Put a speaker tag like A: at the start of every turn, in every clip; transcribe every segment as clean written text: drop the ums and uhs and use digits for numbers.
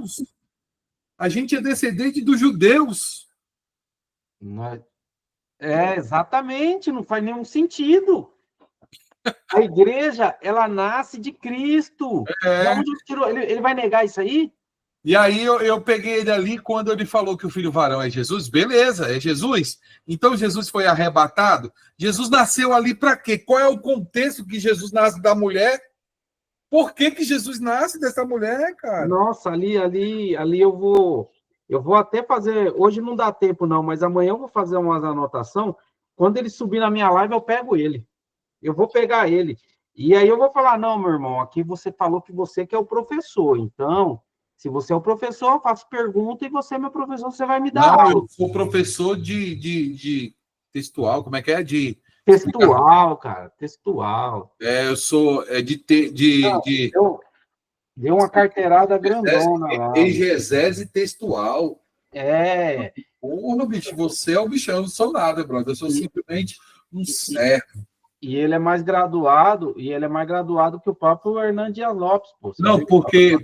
A: judeus. A gente é descendente dos judeus.
B: Exatamente, não faz nenhum sentido. A igreja, ela nasce de Cristo. De onde ele tirou? Ele vai negar isso aí?
A: E aí eu peguei ele ali quando ele falou que o filho varão é Jesus. Beleza, é Jesus. Então Jesus foi arrebatado. Jesus nasceu ali para quê? Qual é o contexto que Jesus nasce da mulher? Por que Jesus nasce dessa mulher, cara?
B: Nossa, ali eu vou até fazer, hoje não dá tempo não, mas amanhã eu vou fazer umas anotação. Quando ele subir na minha live, eu pego ele. Eu vou pegar ele. E aí eu vou falar, não, meu irmão, aqui você falou que você que é o professor. Então, se você é o professor, eu faço pergunta e você é meu professor, você vai me dar
A: Não,
B: aula.
A: eu sou professor de textual, como é que é?
B: Textual, cara, textual.
A: Eu sou
B: Deu uma carteirada grandona lá.
A: exegese textual.
B: É.
A: Porra, bicho, você é o bichão, eu não sou nada, brother. Eu sou simplesmente um servo.
B: E ele é mais graduado, que o próprio Hernando Dias Lopes, pô.
A: Não, porque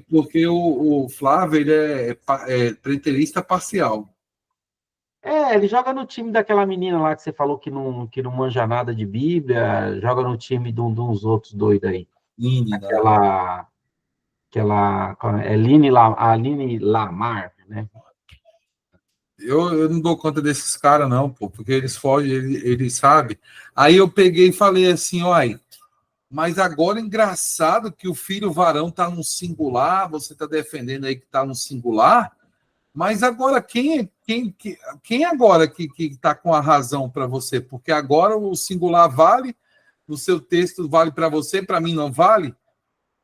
A: o Flávio, ele é preterista parcial.
B: Ele joga no time daquela menina lá que você falou que não manja nada de Bíblia, joga no time de uns outros doidos aí. Aline Lamar, né?
A: Eu não dou conta desses caras, não, pô, porque eles fogem, eles sabem. Aí eu peguei e falei assim, olha, mas agora é engraçado que o filho varão está no singular, você está defendendo aí que está no singular, mas agora quem agora que está com a razão para você? Porque agora o singular vale, no seu texto vale para você, para mim não vale?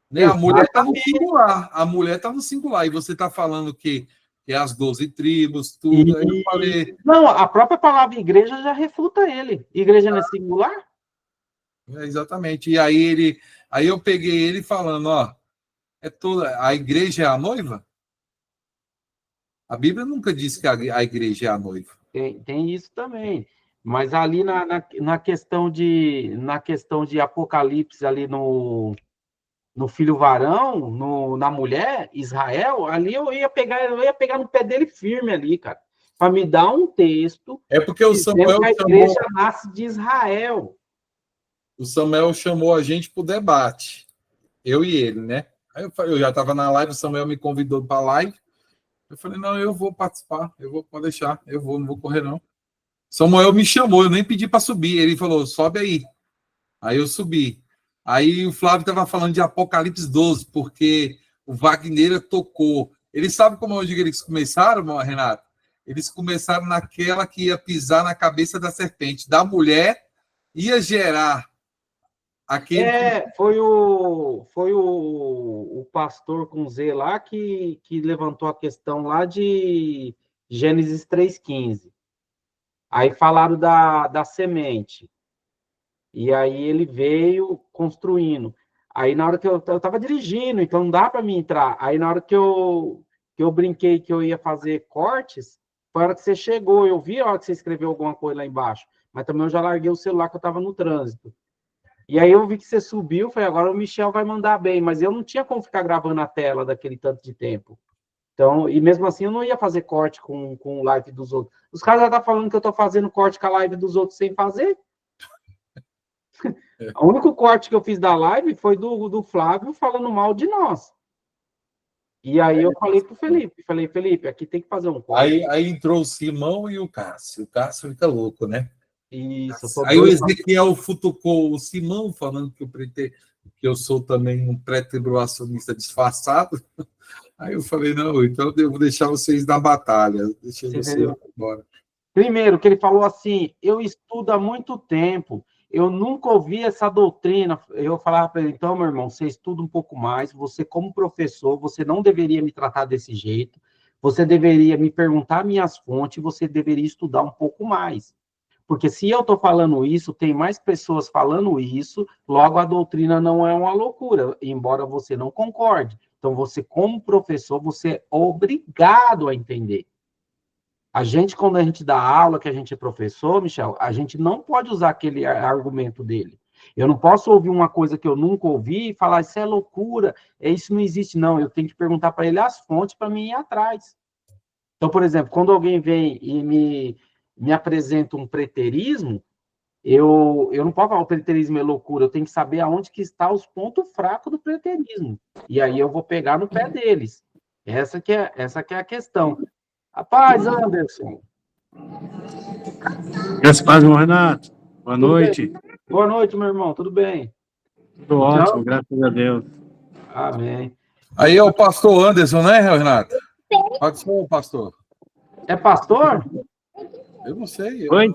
A: Né? A mulher está no singular, e você está falando que é as 12 tribos, tudo. Aí eu falei...
B: Não, a própria palavra igreja já refuta ele. Igreja não é singular?
A: Exatamente. E aí eu peguei ele falando, ó, a igreja é a noiva? A Bíblia nunca diz que a igreja é a noiva.
B: Tem isso também. Mas ali na questão de Apocalipse, ali no filho varão, na mulher, Israel, ali eu ia pegar no pé dele firme ali, cara, para me dar um texto.
A: É porque o Samuel
B: que a igreja nasce de Israel.
A: O Samuel chamou a gente para o debate, eu e ele, né? Aí eu já estava na live, o Samuel me convidou para a live. Eu falei, não, eu vou participar, pode deixar, não vou correr, não. Samuel me chamou, eu nem pedi para subir. Ele falou, sobe aí. Aí eu subi. Aí o Flávio estava falando de Apocalipse 12, porque o Wagner tocou. Ele sabe como onde eles começaram, Renato? Eles começaram naquela que ia pisar na cabeça da serpente. Da mulher ia gerar aquele...
B: Foi o pastor com Z lá que levantou a questão lá de Gênesis 3,15. Aí falaram da semente. E aí ele veio construindo. Aí na hora que eu estava dirigindo, então não dá para mim entrar. Aí na hora que eu brinquei que eu ia fazer cortes, foi a hora que você chegou. Eu vi a hora que você escreveu alguma coisa lá embaixo. Mas também eu já larguei o celular que eu estava no trânsito. E aí eu vi que você subiu, falei, agora o Michel vai mandar bem. Mas eu não tinha como ficar gravando a tela daquele tanto de tempo. Então, e mesmo assim eu não ia fazer corte com o live dos outros. Os caras já estão falando que eu estou fazendo corte com a live dos outros sem fazer. O único corte que eu fiz da live foi do Flávio falando mal de nós. E aí eu falei pro Felipe, Felipe, aqui tem que fazer um corte.
A: Aí entrou o Simão e o Cássio. O Cássio fica louco, né?
B: Isso.
A: Aí o Ezequiel futucou o Simão, falando que eu sou também um pré-tribulacionista disfarçado. Aí eu falei, não, então eu vou deixar vocês na batalha. Deixa vocês embora.
B: Primeiro, que ele falou assim, eu estudo há muito tempo, eu nunca ouvi essa doutrina. Eu falava para ele, então, meu irmão, você estuda um pouco mais, você como professor, você não deveria me tratar desse jeito, você deveria me perguntar minhas fontes, você deveria estudar um pouco mais. Porque se eu estou falando isso, tem mais pessoas falando isso, logo a doutrina não é uma loucura, embora você não concorde. Então, você como professor, você é obrigado a entender. Quando a gente dá aula, que a gente é professor, Michel, a gente não pode usar aquele argumento dele. Eu não posso ouvir uma coisa que eu nunca ouvi e falar, isso é loucura, isso não existe, não. Eu tenho que perguntar para ele as fontes para mim ir atrás. Então, por exemplo, quando alguém vem e me apresenta um preterismo, eu não posso falar o preterismo é loucura, eu tenho que saber aonde que está os pontos fracos do preterismo. E aí eu vou pegar no pé deles. Essa que é a questão. Rapaz, Anderson.
C: Gaspar, Renato. Boa
B: Tudo
C: noite.
B: bem? Boa noite, meu irmão. Tudo bem?
C: Tudo ótimo, graças a Deus.
B: Amém.
A: Aí é o pastor Anderson, né, Renato? Pode ser, pastor.
B: É pastor?
A: Eu não sei.
C: Oi?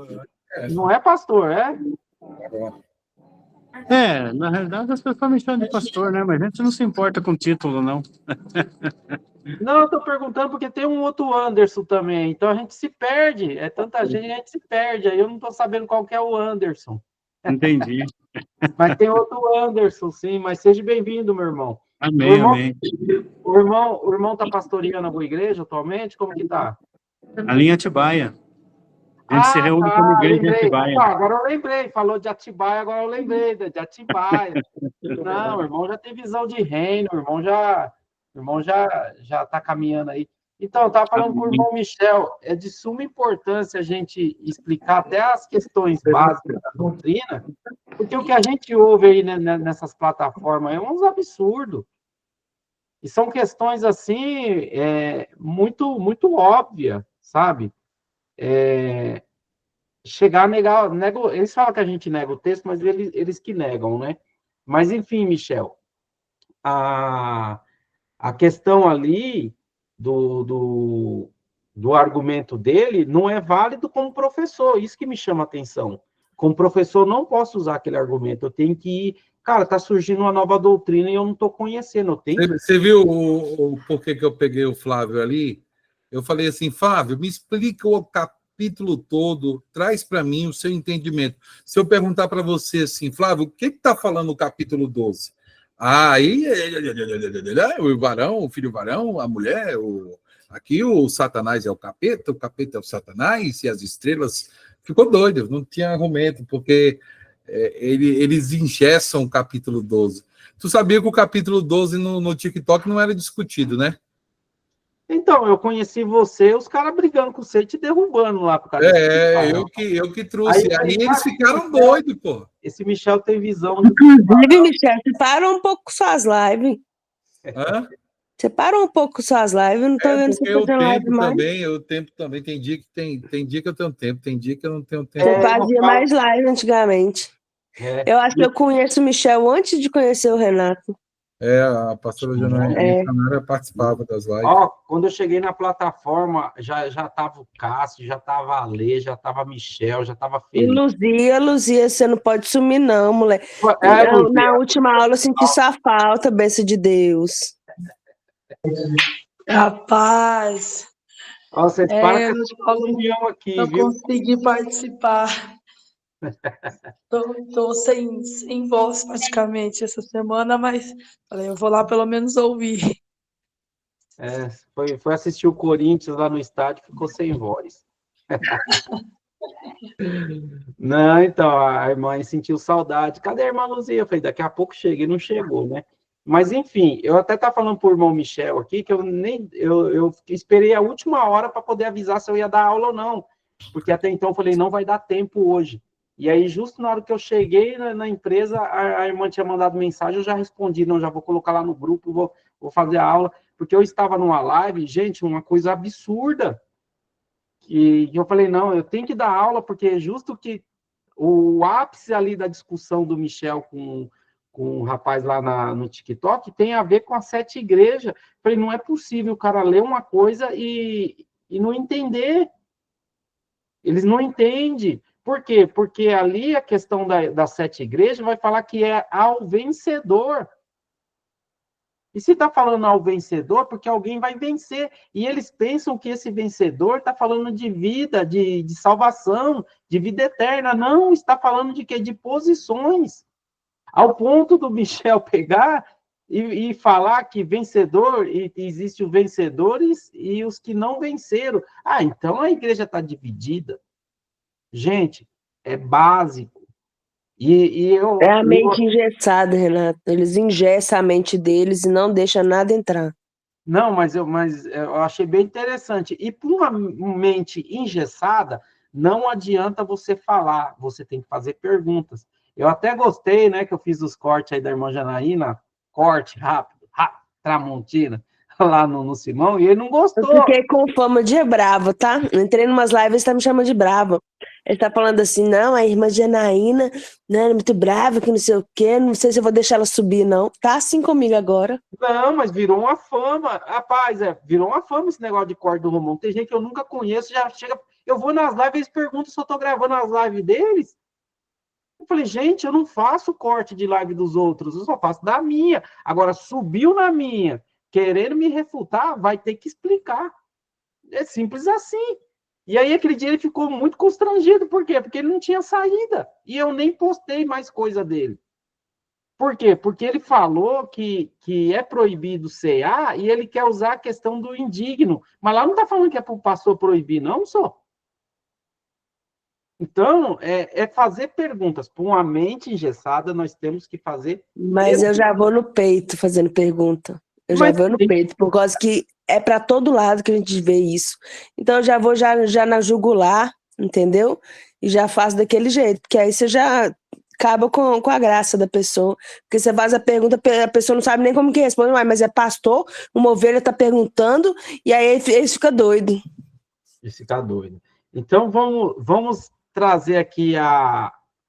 B: Não é pastor, é?
C: Na realidade as pessoas me chamam de pastor, né? Mas a gente não se importa com título, não.
B: Não, eu estou perguntando porque tem um outro Anderson também. Então a gente se perde. É tanta gente, a gente se perde. Aí eu não estou sabendo qual que é o Anderson.
C: Entendi.
B: Mas tem outro Anderson, sim. Mas seja bem-vindo, meu irmão.
C: Amém, amém.
B: O irmão está pastoreando a boa igreja atualmente? Como que tá?
C: Ali em Atibaia. A gente se reúne como igreja em Atibaia.
B: Opa, agora eu lembrei. Falou de Atibaia, agora eu lembrei de Atibaia. Não, o irmão já tem visão de reino. O irmão já está caminhando aí. Então, eu estava falando com o irmão Michel, é de suma importância a gente explicar até as questões básicas da doutrina, porque o que a gente ouve aí nessas plataformas é uns absurdos. E são questões, assim, muito, muito óbvias, sabe? Chegar a negar... Eles falam que a gente nega o texto, mas eles que negam, né? Mas, enfim, Michel, a questão ali do argumento dele não é válido como professor, isso que me chama a atenção. Como professor, não posso usar aquele argumento, eu tenho que ir... Cara, está surgindo uma nova doutrina e eu não estou conhecendo. Eu tenho...
A: Você viu o porquê que eu peguei o Flávio ali? Eu falei assim, Flávio, me explica o capítulo todo, traz para mim o seu entendimento. Se eu perguntar para você assim, Flávio, o que está falando o capítulo 12? Aí, o varão, o filho varão, a mulher, aqui o Satanás é o capeta é o Satanás, e as estrelas... Ficou doido, não tinha argumento, porque eles engessam o capítulo 12. Tu sabia que o capítulo 12 no TikTok não era discutido, né?
B: Então, eu conheci você, os caras brigando com você e te derrubando lá por causa
A: eu que trouxe. Aí eles ficaram doidos, pô.
B: Esse Michel tem visão.
D: Inclusive, Michel, separa um pouco suas lives.
A: Hã?
D: Separa um pouco suas lives, eu não tô vendo você fazendo live mais.
A: O tempo também, tem dia que eu tenho tempo, tem dia que eu não tenho tempo.
D: Você fazia mais live antigamente. Eu acho que eu conheço o Michel antes de conhecer o Renato.
A: A pastora Janaína participava das lives.
B: Quando eu cheguei na plataforma, já tava o Cássio, já tava a Lê, já tava a Michel, já tava Felipe.
D: E Luzia, você não pode sumir não, moleque. Na última aula eu senti sua falta, bênção de Deus.
E: Rapaz,
B: vocês param com aqui,
E: não
B: viu?
E: consegui participar. Tô sem voz praticamente essa semana, mas falei, eu vou lá pelo menos ouvir.
B: Foi assistir o Corinthians lá no estádio, ficou sem voz. Não, então, a irmã sentiu saudade. Cadê a irmã Luzia? Eu falei, daqui a pouco chega, e não chegou, né? Mas, enfim, eu até estava falando para o irmão Michel aqui, que eu esperei a última hora para poder avisar se eu ia dar aula ou não, porque até então eu falei, não vai dar tempo hoje. E aí, justo na hora que eu cheguei na empresa, a irmã tinha mandado mensagem, eu já respondi, não, já vou colocar lá no grupo, vou fazer a aula, porque eu estava numa live, gente, uma coisa absurda, e eu falei, não, eu tenho que dar aula, porque é justo que o ápice ali da discussão do Michel com o rapaz lá no TikTok tem a ver com as 7 igrejas. Eu falei, não é possível o cara ler uma coisa e não entender. Eles não entendem. Por quê? Porque ali a questão das 7 igrejas vai falar que é ao vencedor. E se está falando ao vencedor, porque alguém vai vencer. E eles pensam que esse vencedor está falando de vida, de salvação, de vida eterna. Não, está falando de quê? De posições. Ao ponto do Michel pegar e falar que vencedor, e existe os vencedores e os que não venceram. Então a igreja está dividida. Gente, é básico.
D: É a mente engessada, Renato. Eles engessam a mente deles e não deixam nada entrar.
B: Não, mas eu achei bem interessante. E para uma mente engessada, não adianta você falar, você tem que fazer perguntas. Eu até gostei, né, que eu fiz os cortes aí da irmã Janaína, corte rápido, Tramontina, lá no Simão, e ele não gostou.
D: Eu fiquei com fama de bravo, tá? Entrei numas lives, ele tá me chamando de bravo. Ele tá falando assim, não, a irmã Janaína, né, é muito brava, que não sei o quê, não sei se eu vou deixar ela subir, não. Tá assim comigo agora.
B: Não, mas virou uma fama. Rapaz, virou uma fama esse negócio de corte do Romão. Tem gente que eu nunca conheço, já chega... Eu vou nas lives, eles perguntam se eu tô gravando as lives deles. Eu falei, gente, eu não faço corte de live dos outros, eu só faço da minha. Agora, subiu na minha, querendo me refutar, vai ter que explicar. É simples assim. E aí, aquele dia, ele ficou muito constrangido. Por quê? Porque ele não tinha saída. E eu nem postei mais coisa dele. Por quê? Porque ele falou que é proibido cear e ele quer usar a questão do indigno. Mas lá não está falando que é para o pastor proibir, não, só. Então, é fazer perguntas. Para uma mente engessada, nós temos que fazer...
D: Mas eu já vou no peito fazendo pergunta. Já vou no peito, por causa que é para todo lado que a gente vê isso. Então, eu já vou já na jugular, entendeu? E já faço daquele jeito, porque aí você já acaba com a graça da pessoa. Porque você faz a pergunta, a pessoa não sabe nem como que responde, mas é pastor, uma ovelha está perguntando, e aí eles ficam doidos.
B: Eles ficam doidos. Então, vamos trazer aqui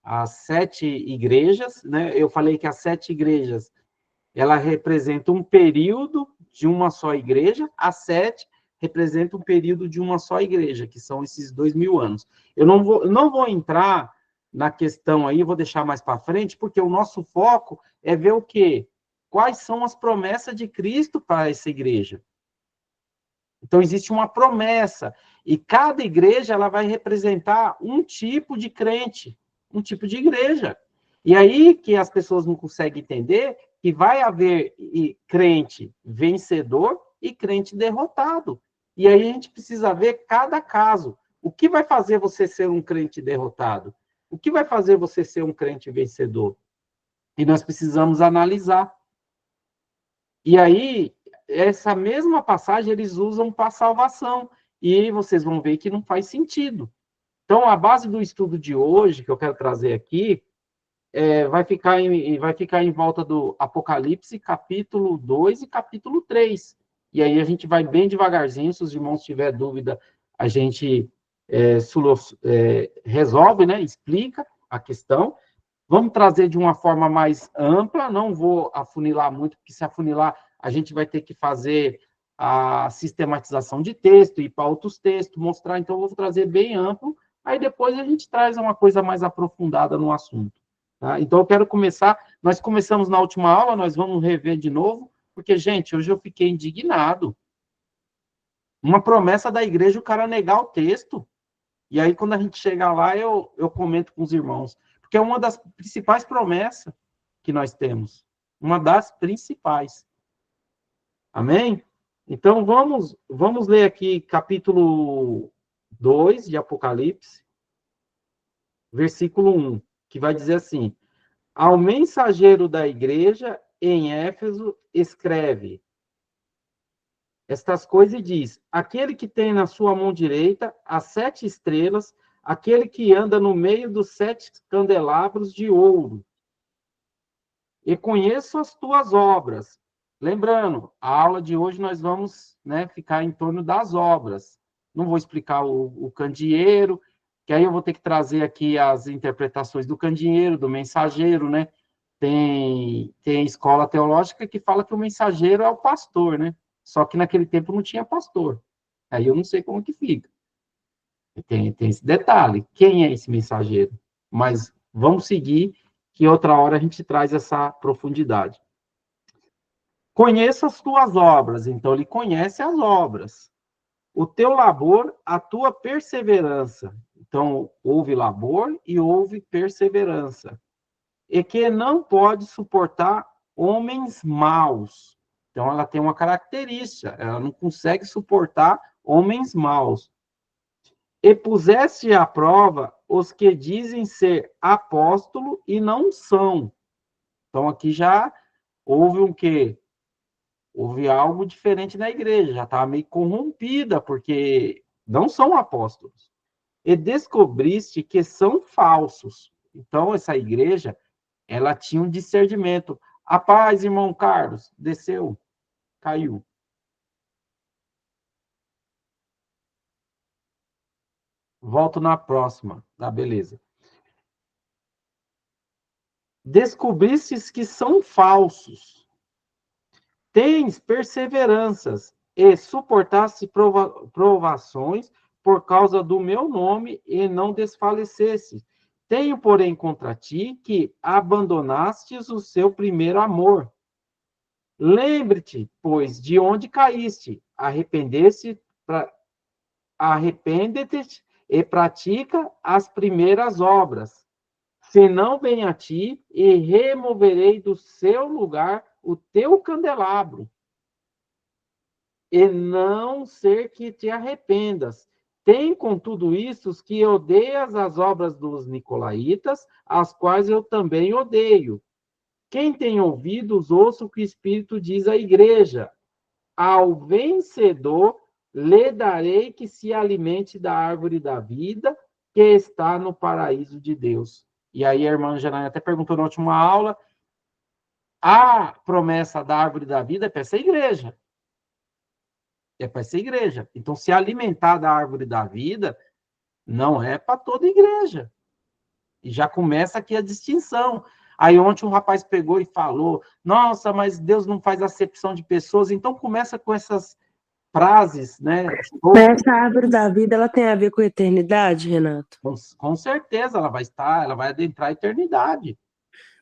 B: as 7 igrejas, né? Eu falei que as 7 igrejas, ela representa um período de uma só igreja, a 7 representa um período de uma só igreja, que são esses 2000 anos. Eu não vou entrar na questão aí, vou deixar mais para frente, porque o nosso foco é ver o quê? Quais são as promessas de Cristo para essa igreja. Então, existe uma promessa, e cada igreja ela vai representar um tipo de crente, um tipo de igreja. E aí que as pessoas não conseguem entender que vai haver crente vencedor e crente derrotado. E aí a gente precisa ver cada caso. O que vai fazer você ser um crente derrotado? O que vai fazer você ser um crente vencedor? E nós precisamos analisar. E aí, essa mesma passagem eles usam para salvação. E vocês vão ver que não faz sentido. Então, a base do estudo de hoje, que eu quero trazer aqui, vai ficar em volta do Apocalipse, capítulo 2 e capítulo 3. E aí a gente vai bem devagarzinho, se os irmãos tiverem dúvida, a gente resolve, né? Explica a questão. Vamos trazer de uma forma mais ampla, não vou afunilar muito, porque se afunilar, a gente vai ter que fazer a sistematização de texto, ir para outros textos, mostrar, então eu vou trazer bem amplo, aí depois a gente traz uma coisa mais aprofundada no assunto. Tá? Então eu quero começar, nós começamos na última aula, nós vamos rever de novo, porque, gente, hoje eu fiquei indignado. Uma promessa da igreja, o cara negar o texto, e aí quando a gente chegar lá, eu comento com os irmãos. Porque é uma das principais promessas que nós temos. Uma das principais. Amém? Então, vamos ler aqui capítulo 2 de Apocalipse, versículo 1, que vai dizer assim: ao mensageiro da igreja em Éfeso escreve estas coisas e diz: aquele que tem na sua mão direita as 7 estrelas, aquele que anda no meio dos 7 candelabros de ouro. E conheço as tuas obras. Lembrando, a aula de hoje nós vamos, né, ficar em torno das obras. Não vou explicar o candeeiro, que aí eu vou ter que trazer aqui as interpretações do candeeiro, do mensageiro, né? Tem escola teológica que fala que o mensageiro é o pastor, né? Só que naquele tempo não tinha pastor. Aí eu não sei como que fica. Tem esse detalhe. Quem é esse mensageiro? Mas vamos seguir, que outra hora a gente traz essa profundidade. Conheça as tuas obras. Então, ele conhece as obras. O teu labor, a tua perseverança. Então, houve labor e houve perseverança. E que não pode suportar homens maus. Então, ela tem uma característica. Ela não consegue suportar homens maus. E puseste à prova os que dizem ser apóstolo e não são. Então, aqui já houve um quê? Houve algo diferente na igreja, já estava meio corrompida, porque não são apóstolos. E descobriste que são falsos. Então, essa igreja, ela tinha um discernimento. A paz, irmão Carlos, desceu, caiu. Volto na próxima. Tá, beleza. Descobristes que são falsos. Tens perseveranças e suportaste provações por causa do meu nome e não desfalecesse. Tenho, porém, contra ti que abandonastes o seu primeiro amor. Lembre-te, pois, de onde caíste, arrepende-te e pratica as primeiras obras. Se não vem a ti, e removerei do seu lugar o teu candelabro, e não ser que te arrependas. Tem, com tudo isso, que odeias as obras dos nicolaítas, as quais eu também odeio. Quem tem ouvidos, ouça o que o Espírito diz à igreja. Ao vencedor, lhe darei que se alimente da árvore da vida, que está no paraíso de Deus. E aí a irmã Janaína até perguntou na última aula, a promessa da árvore da vida é para essa igreja. É para essa igreja. Então, se alimentar da árvore da vida, não é para toda igreja. E já começa aqui a distinção. Aí ontem um rapaz pegou e falou, nossa, mas Deus não faz acepção de pessoas. Então, começa com essas frases, né?
D: Essa árvore da vida, ela tem a ver com a eternidade, Renato?
B: Com certeza, ela vai adentrar a eternidade.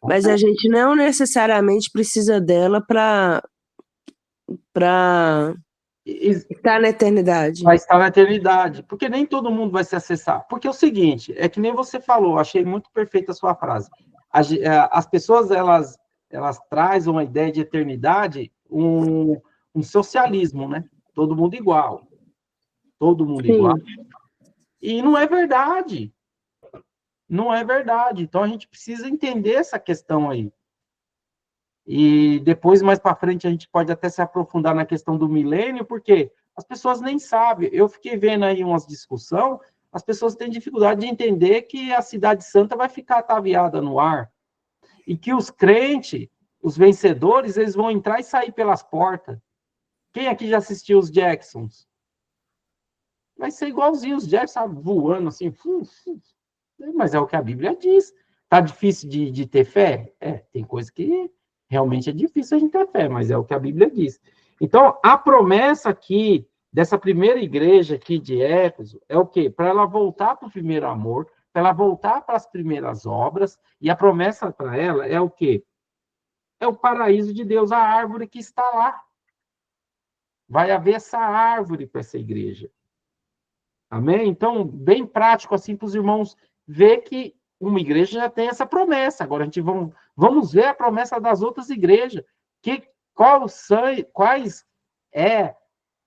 D: Mas a gente não necessariamente precisa dela para estar na eternidade.
B: Vai estar na eternidade, porque nem todo mundo vai se acessar. Porque é o seguinte, é que nem você falou, achei muito perfeita a sua frase. As pessoas, elas trazem uma ideia de eternidade, um socialismo, né? Todo mundo igual. Todo mundo
D: Sim.
B: igual. E não é verdade. Não é verdade. Então, a gente precisa entender essa questão aí. E depois, mais para frente, a gente pode até se aprofundar na questão do milênio, porque as pessoas nem sabem. Eu fiquei vendo aí umas discussões, as pessoas têm dificuldade de entender que a Cidade Santa vai ficar ataviada no ar. E que os crentes, os vencedores, eles vão entrar e sair pelas portas. Quem aqui já assistiu os Jacksons? Vai ser igualzinho os Jacksons, sabe, voando assim. Mas é o que a Bíblia diz. Tá difícil de ter fé? Tem coisa que realmente é difícil a gente ter fé, mas é o que a Bíblia diz. Então, a promessa aqui dessa primeira igreja aqui de Éfeso é o quê? Para ela voltar para o primeiro amor, para ela voltar para as primeiras obras, e a promessa para ela é o quê? É o paraíso de Deus, a árvore que está lá. Vai haver essa árvore para essa igreja. Amém? Então, bem prático assim para os irmãos ver que uma igreja já tem essa promessa. Agora a gente vamos ver a promessa das outras igrejas. Quais é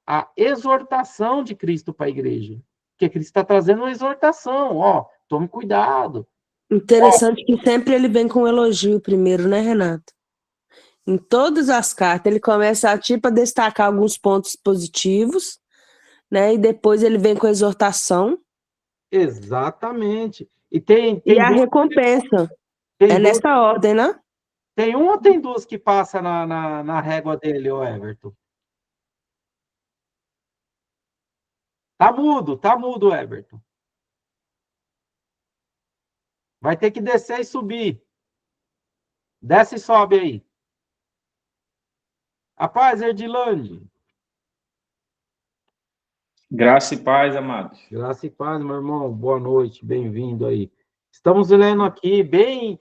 B: a exortação de Cristo para a igreja? Porque Cristo está trazendo uma exortação. Ó, tome cuidado.
D: Interessante que sempre ele vem com um elogio primeiro, né, Renato? Em todas as cartas, ele começa a destacar alguns pontos positivos, né? E depois ele vem com a exortação.
B: Exatamente. E
D: a recompensa. É nessa ordem, né?
B: Tem uma ou tem duas que passa na régua dele, ô Everton? Tá mudo, Everton. Vai ter que descer e subir. Desce e sobe aí. A paz, Erdilande.
F: Graça e paz, amados.
B: Graça e paz, meu irmão. Boa noite, bem-vindo aí. Estamos lendo aqui bem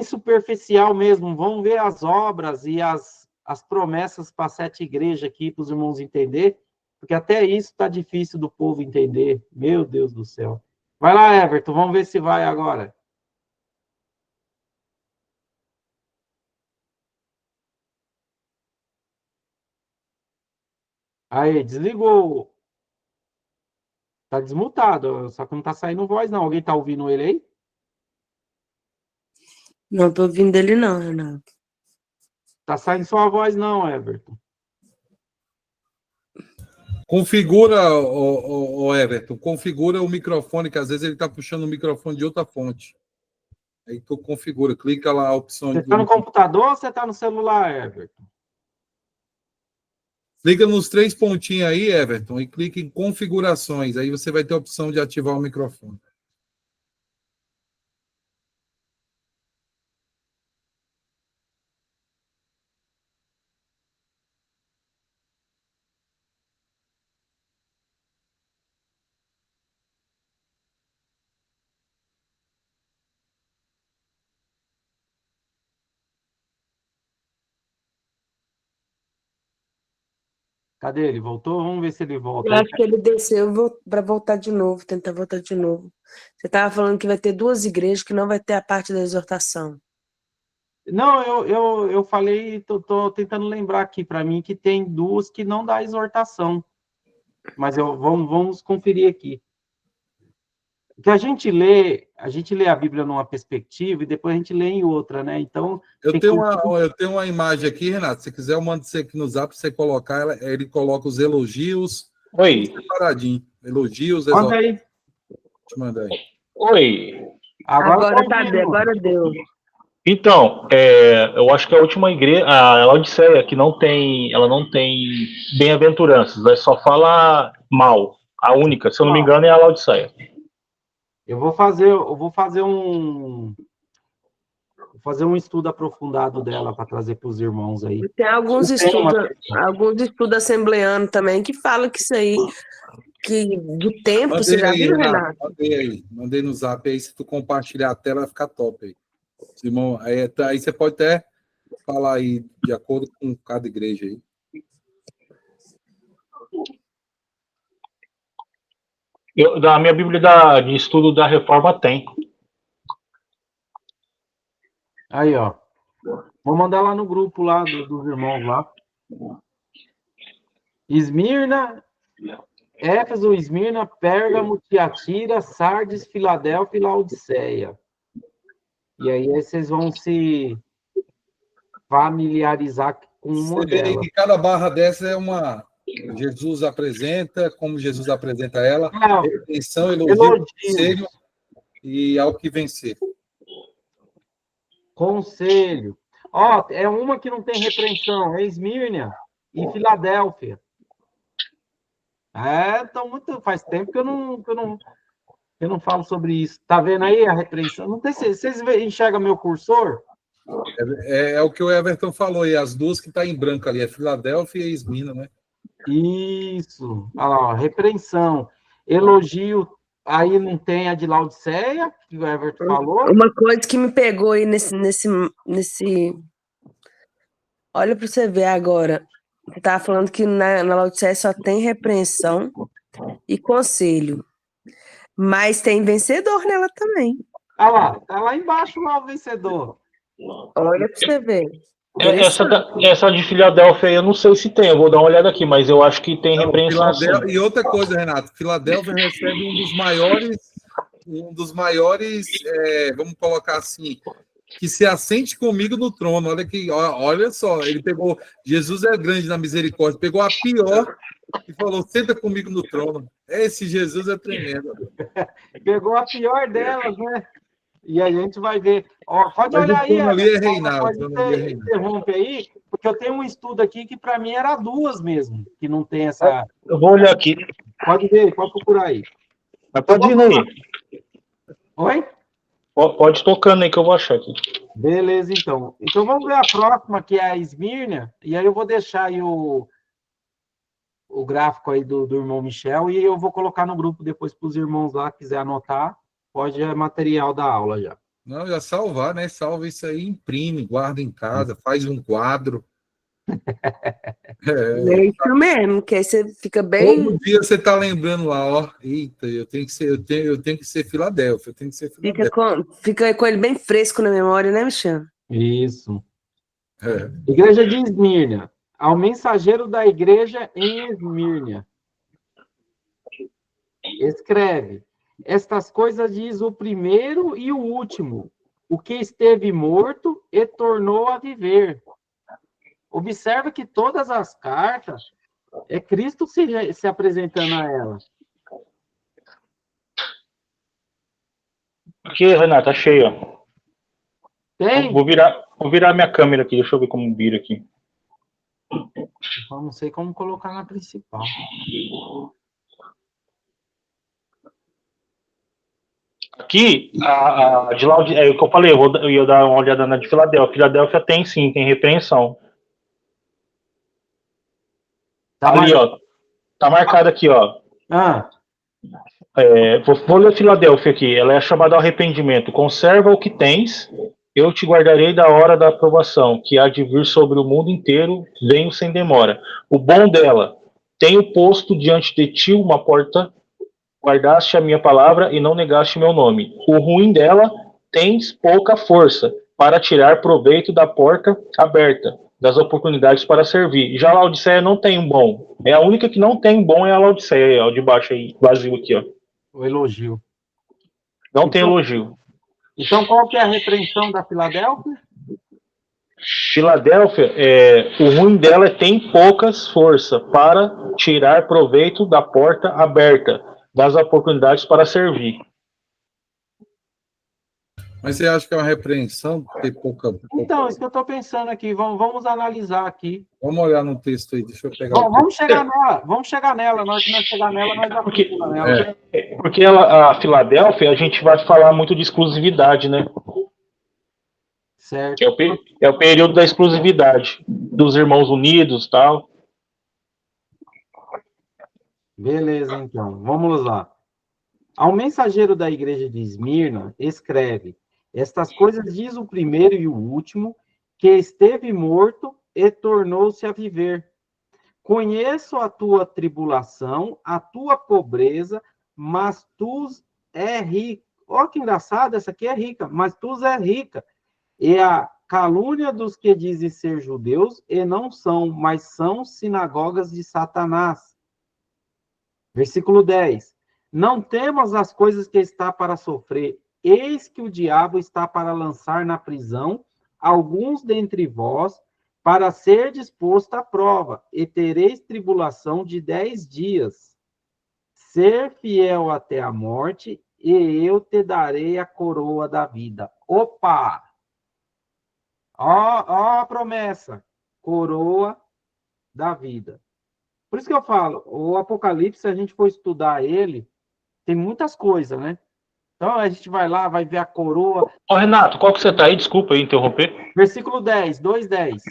B: superficial mesmo. Vamos ver as obras e as promessas para 7 igrejas aqui, para os irmãos entender, porque até isso está difícil do povo entender. Meu Deus do céu. Vai lá, Everton, vamos ver se vai agora. Aí, desligou. Tá desmutado, só que não tá saindo voz, não. Alguém tá ouvindo ele aí?
D: Não tô ouvindo dele, não, Renato.
B: Tá saindo sua voz, não, Everton.
A: Configura, o Everton, configura o microfone, que às vezes ele está puxando o microfone de outra fonte. Aí tu configura, clica lá a opção.
B: Você tá no computador ou você tá no celular, Everton?
A: Clica nos 3 pontinhos aí, Everton, e clica em configurações. Aí você vai ter a opção de ativar o microfone.
B: Cadê ele? Voltou? Vamos ver se ele volta.
D: Eu acho que ele desceu para voltar de novo, tentar voltar de novo. Você estava falando que vai ter 2 igrejas que não vai ter a parte da exortação.
B: Não, eu falei, tô tentando lembrar aqui para mim que tem 2 que não dá exortação. Mas vamos conferir aqui. Que a gente lê a Bíblia numa perspectiva e depois a gente lê em outra, né? Então,
A: Eu tenho uma imagem aqui, Renato. Se quiser, eu mando você aqui no Zap, você colocar ela, ele coloca os elogios.
F: Oi.
A: Separadinho. Elogios,
B: manda aí.
A: Te manda aí.
F: Oi.
D: Agora deu.
F: Então, eu acho que a última igreja, a Laodiceia, que ela não tem bem-aventuranças, só fala mal. A única, se eu não me engano, é a Laodiceia.
B: Eu vou fazer um estudo aprofundado dela para trazer para os irmãos aí.
D: Tem alguns estudos assembleanos também que falam que isso aí, que do tempo,
A: Mandei
D: você já
A: aí,
D: viu, Renato?
A: Mandei no Zap aí, se tu compartilhar a tela, vai ficar top aí. Simão, aí você pode até falar aí, de acordo com cada igreja aí.
F: Da minha Bíblia de estudo da Reforma tem.
B: Aí, ó. Vou mandar lá no grupo lá dos irmãos lá. Esmirna, Éfeso, Esmirna, Pérgamo, Tiatira, Sardes, Filadélfia e Laodiceia. E aí vocês vão se familiarizar com uma
A: Você vê aí
B: delas.
A: que cada barra dessa é uma... Jesus apresenta, como Jesus apresenta ela, repreensão, elogio, conselho e ao que vencer.
B: Conselho. Ó, é uma que não tem repreensão, é Esmirna e Filadélfia. Então faz tempo que eu não falo sobre isso. Tá vendo aí a repreensão? Não sei se vocês enxergam meu cursor?
A: É o que o Everton falou, e as 2 que tá em branco ali, é Filadélfia e Esmirna, né?
B: Isso. Olha lá, ó, repreensão. Elogio, aí não tem a de Laodiceia, que o Everton falou.
D: Uma coisa que me pegou aí nesse... Olha para você ver agora. Você estava falando que na Laodiceia só tem repreensão e conselho. Mas tem vencedor nela também.
B: Olha lá, tá lá embaixo lá o vencedor.
D: Olha para você ver.
F: Essa de Filadélfia eu não sei se tem, eu vou dar uma olhada aqui, mas eu acho que tem repreensão sim.
A: E outra coisa, Renato, Filadélfia recebe um dos maiores, vamos colocar assim, que se assente comigo no trono. Olha só, ele pegou, Jesus é grande na misericórdia, pegou a pior e falou, senta comigo no trono. Esse Jesus é tremendo.
B: Pegou a pior delas, né? E a gente vai ver. Ó, pode olhar aí. Interrompe aí, porque eu tenho um estudo aqui que para mim era 2 mesmo, que não tem essa.
F: Eu vou olhar aqui.
B: Pode ver, pode procurar aí.
F: Mas pode ir aí.
B: Oi?
F: Pode ir tocando aí que eu vou achar aqui.
B: Beleza, então. Então vamos ver a próxima, que é a Esmirna, e aí eu vou deixar aí o gráfico aí do irmão Michel, e eu vou colocar no grupo depois para os irmãos lá, quiser anotar. Pode material da aula já.
A: Não, já salvar, né? Salva isso aí, imprime, guarda em casa, faz um quadro.
D: É isso mesmo, que aí você fica bem.
A: Todo dia você tá lembrando lá, ó. Eita, eu tenho que ser Filadélfia,
D: Fica com ele bem fresco na memória, né, Michel?
B: Isso. Igreja de Esmirna. Ao mensageiro da igreja em Esmirna. escreve: estas coisas diz o primeiro e o último, o que esteve morto e tornou a viver. Observa que todas as cartas é Cristo se apresentando a ela.
F: Aqui, Renata, achei, ó.
B: Tem?
F: Vou virar minha câmera aqui, deixa eu ver como vira aqui.
B: Eu não sei como colocar na principal.
F: Aqui, a de Laodiceia, é o que eu falei, eu ia dar uma olhada na de Filadélfia. Filadélfia tem sim, tem repreensão.
B: Tá
F: Ali, ó. Tá marcado aqui, ó. Vou ler Filadélfia aqui. Ela é chamada ao arrependimento. Conserva o que tens, eu te guardarei da hora da aprovação, que há de vir sobre o mundo inteiro, venho sem demora. O bom dela, tenho posto diante de ti uma porta, guardaste a minha palavra e não negaste meu nome. O ruim dela, tens pouca força para tirar proveito da porta aberta, das oportunidades para servir. Já a Laodiceia não tem um bom. É a única que não tem um bom, é a Laodiceia, ó, de baixo aí, vazio aqui, ó.
B: O elogio.
F: Não tem elogio.
B: Então, qual que é a repreensão da Filadélfia?
F: Filadélfia, o ruim dela é tem poucas forças para tirar proveito da porta aberta, das oportunidades para servir.
A: Mas você acha que é uma repreensão? Ter pouca...
B: Então, isso que eu estou pensando aqui. Vamos analisar aqui.
A: Vamos olhar no texto aí, deixa eu pegar.
B: Bom, vamos chegar nela. Na hora que nós chegar nela, nós já vamos nela.
F: Porque a Filadélfia, a gente vai falar muito de exclusividade, né?
B: Certo.
F: É o período da exclusividade, dos irmãos unidos e tal.
B: Beleza, então. Vamos lá. Ao mensageiro da igreja de Esmirna, escreve: estas coisas diz o primeiro e o último, que esteve morto e tornou-se a viver. Conheço a tua tribulação, a tua pobreza, mas tu é rico. Olha que engraçado, essa aqui é rica, mas tu é rica. E a calúnia dos que dizem ser judeus e não são, mas são sinagogas de Satanás. Versículo 10. Não temas as coisas que está para sofrer, eis que o diabo está para lançar na prisão alguns dentre vós, para ser disposto à prova, e tereis tribulação de 10 dias. Ser fiel até a morte, e eu te darei a coroa da vida. Opa! Ó a promessa, coroa da vida. Por isso que eu falo, o Apocalipse, se a gente for estudar ele, tem muitas coisas, né? Então, a gente vai lá, vai ver a coroa.
F: Ô, Renato, qual que você tá aí? Desculpa aí interromper.
B: Versículo 10, 2:10.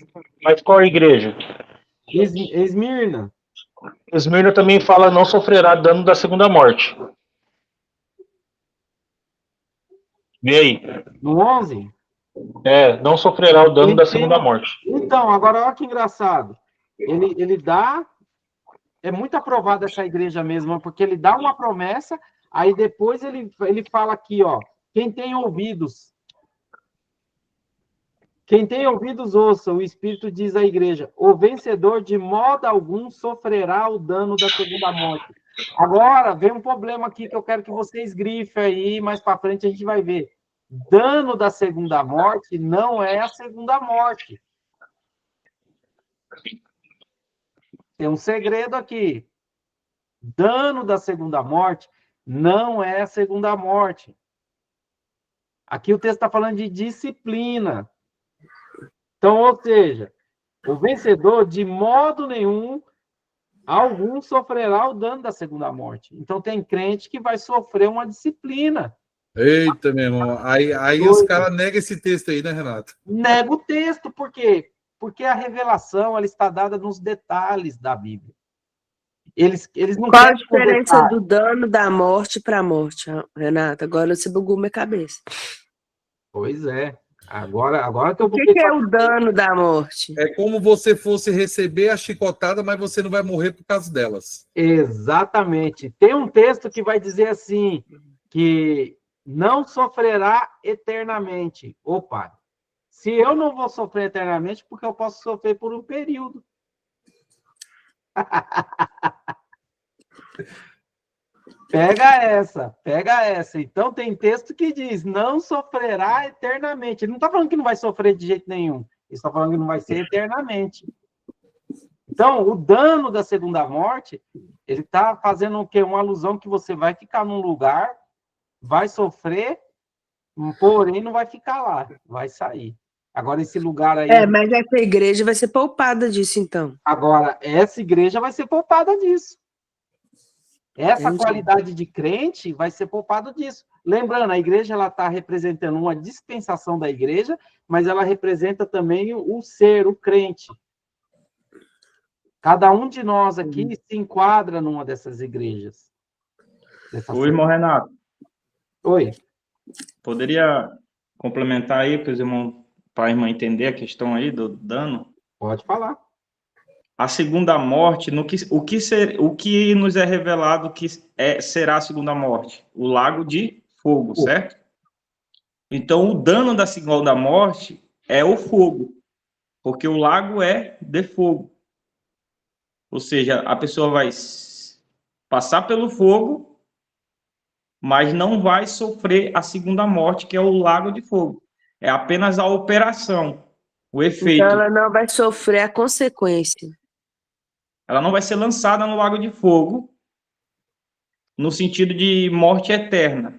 F: Mas qual a igreja?
B: Esmirna.
F: Esmirna também fala não sofrerá dano da segunda morte. Vê aí.
B: No 11?
F: Não sofrerá o dano da segunda morte.
B: Então, agora olha que engraçado. Ele dá... É muito aprovada essa igreja mesmo, porque ele dá uma promessa, aí depois ele fala aqui, ó, quem tem ouvidos, ouça, o Espírito diz à igreja, o vencedor de modo algum sofrerá o dano da segunda morte. Agora, vem um problema aqui que eu quero que vocês grifem aí, mais para frente a gente vai ver. Dano da segunda morte não é a segunda morte. Tem um segredo aqui. Dano da segunda morte não é a segunda morte. Aqui o texto está falando de disciplina. Então, ou seja, o vencedor, de modo nenhum, algum sofrerá o dano da segunda morte. Então, tem crente que vai sofrer uma disciplina.
A: Eita, meu irmão. Aí os caras negam esse texto aí, né, Renato?
B: Nega o texto, por quê? Porque a revelação ela está dada nos detalhes da Bíblia. Eles não
D: Qual a diferença do dano da morte para a morte, Renata? Agora você bugou minha cabeça.
B: Pois é. Agora que eu vou...
D: O que é o dano da morte?
A: É como você fosse receber a chicotada, mas você não vai morrer por causa delas.
B: Exatamente. Tem um texto que vai dizer assim, que não sofrerá eternamente. Opa! Se eu não vou sofrer eternamente, porque eu posso sofrer por um período. Pega essa. Então tem texto que diz, não sofrerá eternamente. Ele não está falando que não vai sofrer de jeito nenhum. Ele está falando que não vai ser eternamente. Então, o dano da segunda morte, ele está fazendo o quê? Uma alusão que você vai ficar num lugar, vai sofrer, porém não vai ficar lá, vai sair. Agora, esse lugar aí...
D: Mas essa igreja vai ser poupada disso, então.
B: Agora, essa igreja vai ser poupada disso. Essa
D: Entendi.
B: qualidade de crente vai ser poupada disso. Lembrando, a igreja está representando uma dispensação da igreja, mas ela representa também o ser, o crente. Cada um de nós aqui se enquadra numa dessas igrejas.
G: Oi, irmão Renato.
B: Oi.
G: Poderia complementar aí para os irmãos, para a irmã entender a questão aí do dano?
B: Pode falar.
G: A segunda morte, o que nos é revelado que será a segunda morte? O lago de fogo, certo? Então, o dano da segunda morte é o fogo, porque o lago é de fogo. Ou seja, a pessoa vai passar pelo fogo, mas não vai sofrer a segunda morte, que é o lago de fogo. É apenas a operação, o efeito.
D: Então ela não vai sofrer a consequência.
G: Ela não vai ser lançada no lago de fogo, no sentido de morte eterna.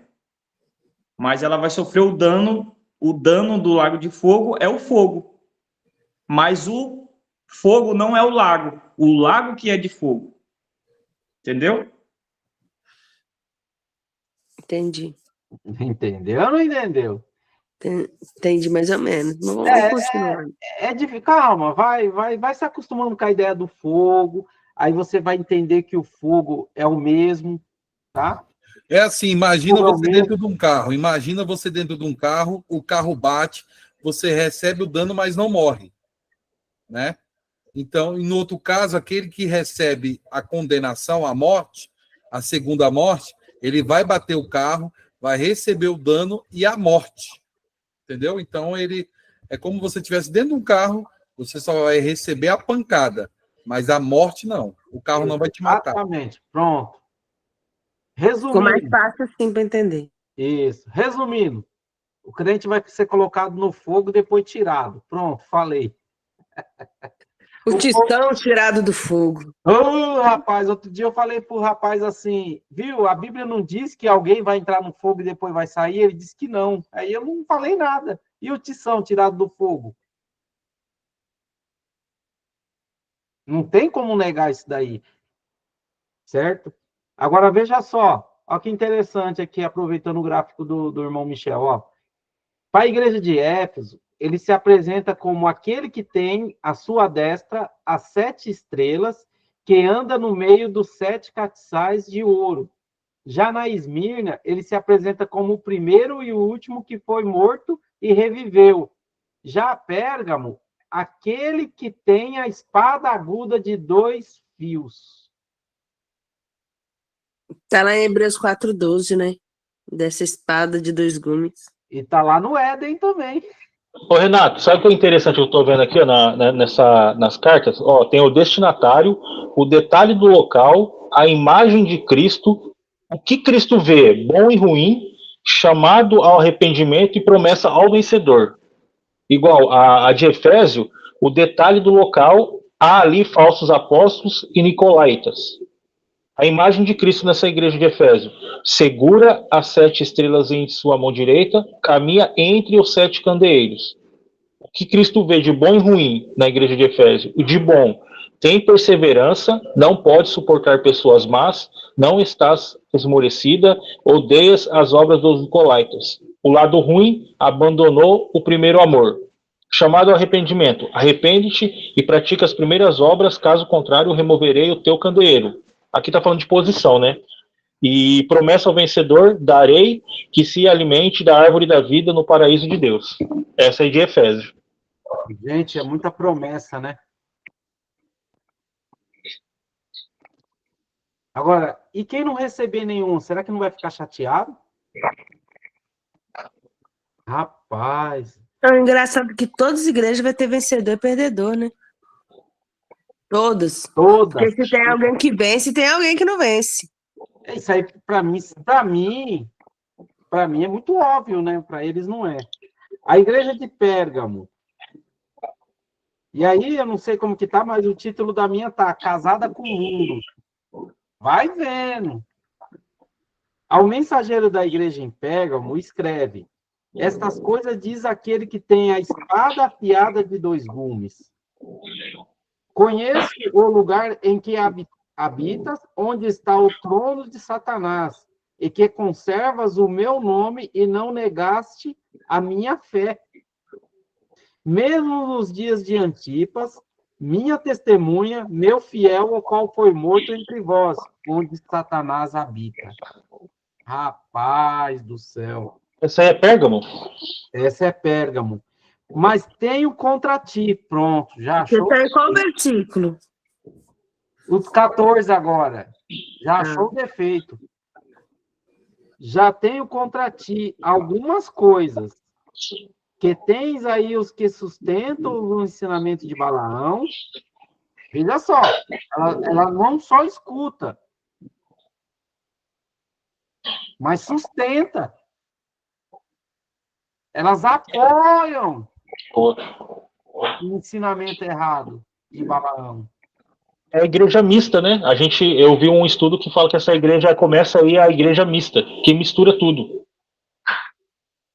G: Mas ela vai sofrer o dano do lago de fogo é o fogo. Mas o fogo não é o lago que é de fogo. Entendeu?
D: Entendi.
B: Entendeu ou não entendeu?
D: Entendi mais ou menos. Mas vamos continuar.
B: Calma, vai se acostumando com a ideia do fogo, aí você vai entender que o fogo é o mesmo, tá?
A: É assim, imagina você dentro de um carro. Imagina você dentro de um carro, o carro bate, você recebe o dano, mas não morre, né? Então, no outro caso, aquele que recebe a condenação, a morte, a segunda morte, ele vai bater o carro, vai receber o dano e a morte, entendeu? Então, ele é como se você estivesse dentro de um carro, você só vai receber a pancada, mas a morte não. O carro não vai te matar.
B: Exatamente, pronto.
D: Ficou mais
B: Resumindo.
D: fácil assim para entender.
B: Isso. Resumindo, o crente vai ser colocado no fogo e depois tirado. Pronto, falei.
D: O tistão tirado do fogo.
B: Ô, rapaz, outro dia eu falei pro rapaz assim, viu, a Bíblia não diz que alguém vai entrar no fogo e depois vai sair? Ele disse que não. Aí eu não falei nada. E o tição tirado do fogo? Não tem como negar isso daí. Certo? Agora, veja só. Olha que interessante aqui, aproveitando o gráfico do irmão Michel. Ó. Para a igreja de Éfeso, ele se apresenta como aquele que tem à sua destra as 7 estrelas, que anda no meio dos 7 castiçais de ouro. Já na Esmirna, ele se apresenta como o primeiro e o último que foi morto e reviveu. Já a Pérgamo, aquele que tem a espada aguda de 2 fios.
D: Está lá em Hebreus 4:12, né? Dessa espada de 2 gumes.
B: E está lá no Éden também.
F: Ô, Renato, sabe o que é interessante que eu estou vendo aqui ó, nas cartas? Ó, tem o destinatário, o detalhe do local, a imagem de Cristo, o que Cristo vê, bom e ruim, chamado ao arrependimento e promessa ao vencedor. Igual a de Efésio, o detalhe do local, há ali falsos apóstolos e nicolaítas. A imagem de Cristo nessa igreja de Efésio, segura as 7 estrelas em sua mão direita, caminha entre os 7 candeeiros. O que Cristo vê de bom e ruim na igreja de Efésio? O de bom, tem perseverança, não pode suportar pessoas más, não estás esmorecida, odeias as obras dos nicolaítas. O lado ruim, abandonou o primeiro amor. Chamado ao arrependimento, arrepende-te e pratica as primeiras obras, caso contrário, removerei o teu candeeiro. Aqui está falando de posição, né? E promessa ao vencedor, darei que se alimente da árvore da vida no paraíso de Deus. Essa é de Efésio.
B: Gente, é muita promessa, né? Agora, e quem não receber nenhum, será que não vai ficar chateado? Rapaz.
D: É engraçado que todas as igrejas vai ter vencedor e perdedor, né? Todas.
B: Todas.
D: Porque se tem alguém que vence, tem alguém que não vence.
B: Isso aí, para mim é muito óbvio, né? Para eles não é. A igreja de Pérgamo. E aí, eu não sei como que tá, mas o título da minha tá Casada com o Mundo. Vai vendo. Ao mensageiro da igreja em Pérgamo, escreve: estas coisas diz aquele que tem a espada afiada de 2 gumes. Conheço o lugar em que habitas, onde está o trono de Satanás, e que conservas o meu nome e não negaste a minha fé. Mesmo nos dias de Antipas, minha testemunha, meu fiel, o qual foi morto entre vós, onde Satanás habita. Rapaz do céu.
F: Essa aí é Pérgamo?
B: Essa é Pérgamo. Mas tenho contra ti. Pronto, já
D: Você
B: achou?
D: está em qual versículo?
B: Os 14 agora. Já achou o defeito. Já tenho contra ti algumas coisas. Que tens aí os que sustentam o ensinamento de Balaão. Veja só, ela não só escuta, mas sustenta. Elas apoiam o ensinamento errado de Balaão.
F: É a igreja mista, né? Eu vi um estudo que fala que essa igreja começa aí a igreja mista, que mistura tudo.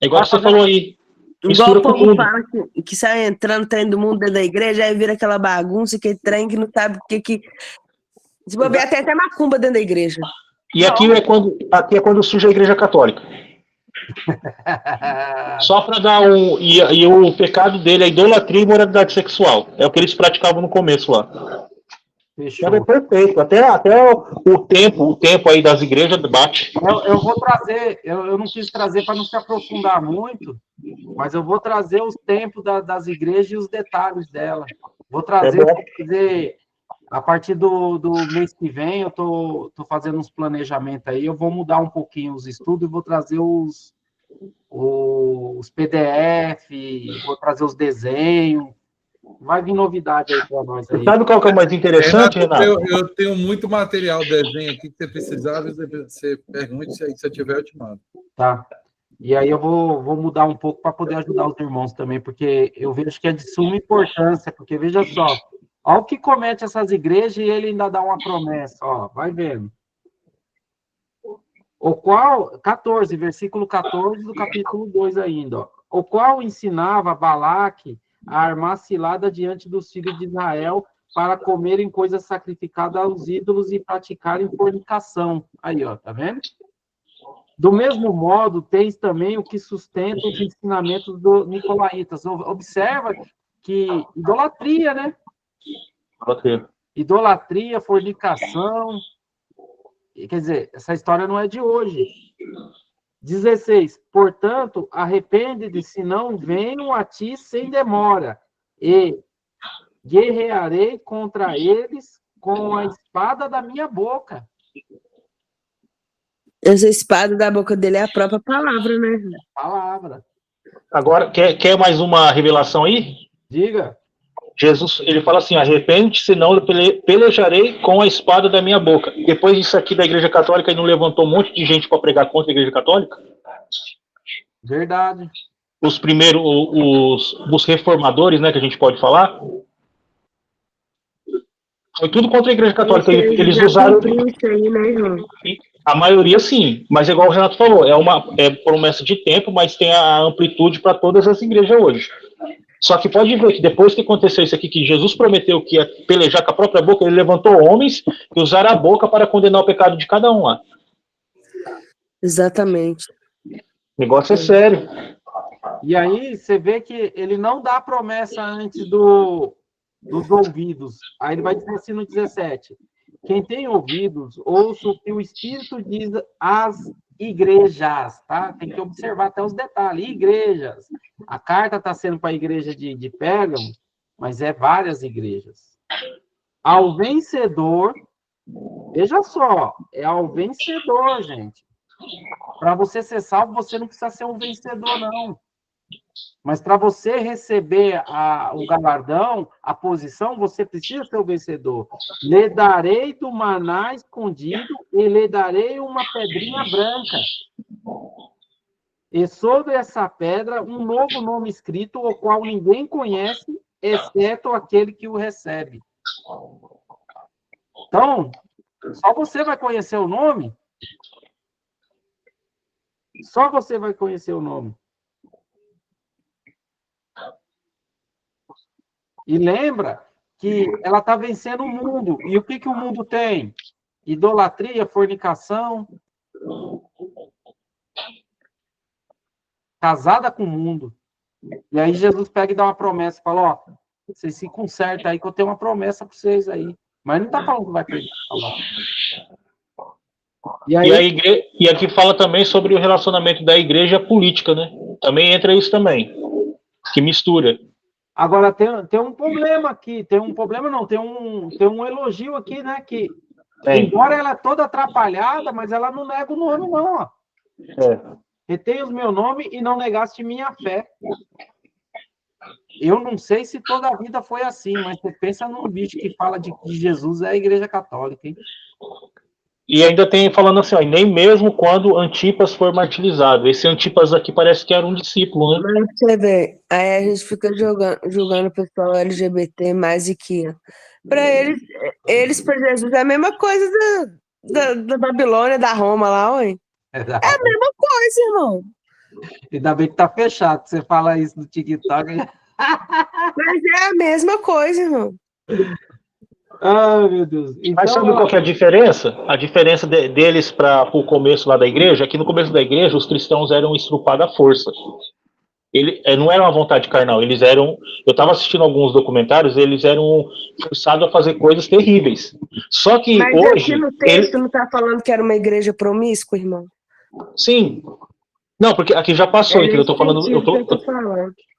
F: É igual que você falou aí.
D: Igual
F: Mistura
D: o
F: com
D: povo
F: tudo.
D: fala que sai entrando, trem do mundo dentro da igreja, aí vira aquela bagunça, aquele trem que não sabe o que... Se bobear, tem até macumba dentro da igreja.
F: E aqui é quando surge a igreja católica. Só para dar um. E o pecado dele é idolatria e imoralidade sexual. É o que eles praticavam no começo lá.
B: Fechou.
F: É perfeito. Até o tempo aí das igrejas bate.
B: Eu vou trazer, eu não quis trazer para não se aprofundar muito, mas eu vou trazer os tempos das igrejas e os detalhes dela. Vou trazer, a partir do mês que vem, eu tô fazendo uns planejamentos aí, eu vou mudar um pouquinho os estudos e vou trazer os PDF, vou trazer os desenhos. Vai vir novidade aí para nós aí.
F: Sabe qual que é o mais interessante, Renato?
A: Eu tenho muito material, desenho aqui que você precisar, você pergunte, se eu tiver, eu te mando.
B: Tá. E aí eu vou mudar um pouco para poder ajudar os irmãos também, porque eu vejo que é de suma importância, porque veja só, olha o que comete essas igrejas e ele ainda dá uma promessa, ó, vai vendo. O qual, 14, versículo 14 do capítulo 2 ainda, ó, o qual ensinava Balaque a armar cilada diante dos filhos de Israel para comerem coisas sacrificadas aos ídolos e praticarem fornicação. Aí, ó, tá vendo? Do mesmo modo, tens também o que sustenta os ensinamentos do Nicolaitas. Observa que idolatria, né? Idolatria, fornicação. Quer dizer, essa história não é de hoje. 16. Portanto, arrepende-te, se não venham a ti sem demora, e guerrearei contra eles com a espada da minha boca.
D: Essa espada da boca dele é a própria palavra, né?
B: Palavra.
F: Agora, quer mais uma revelação aí?
B: Diga.
F: Jesus, ele fala assim, arrepende-te, senão eu pelejarei com a espada da minha boca. Depois disso aqui da igreja católica, ele não levantou um monte de gente para pregar contra a igreja católica?
B: Verdade.
F: Os primeiros, os reformadores, né, que a gente pode falar, foi tudo contra a igreja católica. Eles usaram...
D: Isso aí, né, João?
F: A maioria sim, mas igual o Renato falou, é promessa de tempo, mas tem a amplitude para todas as igrejas hoje. Só que pode ver que depois que aconteceu isso aqui, que Jesus prometeu que ia pelejar com a própria boca, ele levantou homens que usaram a boca para condenar o pecado de cada um lá.
D: Exatamente.
F: O negócio é sério.
B: E aí você vê que ele não dá promessa antes dos ouvidos. Aí ele vai dizer assim no 17. Quem tem ouvidos, ouça o que o Espírito diz às igrejas, tá? Tem que observar até os detalhes. Igrejas. A carta está sendo para a igreja de Pérgamo, mas é várias igrejas. Ao vencedor, veja só, é ao vencedor, gente. Para você ser salvo, você não precisa ser um vencedor, não. Mas para você receber o galardão, a posição, você precisa ser o vencedor. Lhe darei do maná escondido e lhe darei uma pedrinha branca. E sobre essa pedra, um novo nome escrito, o qual ninguém conhece, exceto aquele que o recebe. Então, só você vai conhecer o nome. Só você vai conhecer o nome. E lembra que ela está vencendo o mundo. E o que o mundo tem? Idolatria, fornicação. Casada com o mundo. E aí Jesus pega e dá uma promessa. Fala, ó, vocês se consertam aí que eu tenho uma promessa para vocês aí. Mas não está falando que vai perder.
F: E aqui fala também sobre o relacionamento da igreja política, né? Também entra isso também. Que mistura.
B: Agora, tem um problema aqui. Tem um problema, não. Tem um elogio aqui, né? Que, embora ela é toda atrapalhada, mas ela não nega o nome, não. Ó. Retém o meu nome e não negaste minha fé. Eu não sei se toda a vida foi assim, mas você pensa num bicho que fala de Jesus é a Igreja Católica, hein?
F: E ainda tem falando assim, ó, nem mesmo quando Antipas foi martirizado. Esse Antipas aqui parece que era um discípulo, né?
D: Mas você vê, aí a gente fica julgando o pessoal LGBT mais e que para eles para Jesus é a mesma coisa da Babilônia, da Roma lá, ué. É a mesma coisa, irmão.
B: Ainda bem que tá fechado, você fala isso no TikTok.
D: Mas é a mesma coisa, irmão.
B: Ai, meu Deus. Então,
F: mas sabe qual que é a diferença? A diferença deles para o começo lá da igreja, é que no começo da igreja os cristãos eram estrupados à força. Não era uma vontade carnal, eles eram... Eu estava assistindo alguns documentários, eles eram forçados a fazer coisas terríveis. Só que
D: mas
F: hoje...
D: Mas aqui no texto não está falando que era uma igreja promíscua, irmão?
F: Sim. Não, porque aqui já passou, entendeu? Eu tô falando...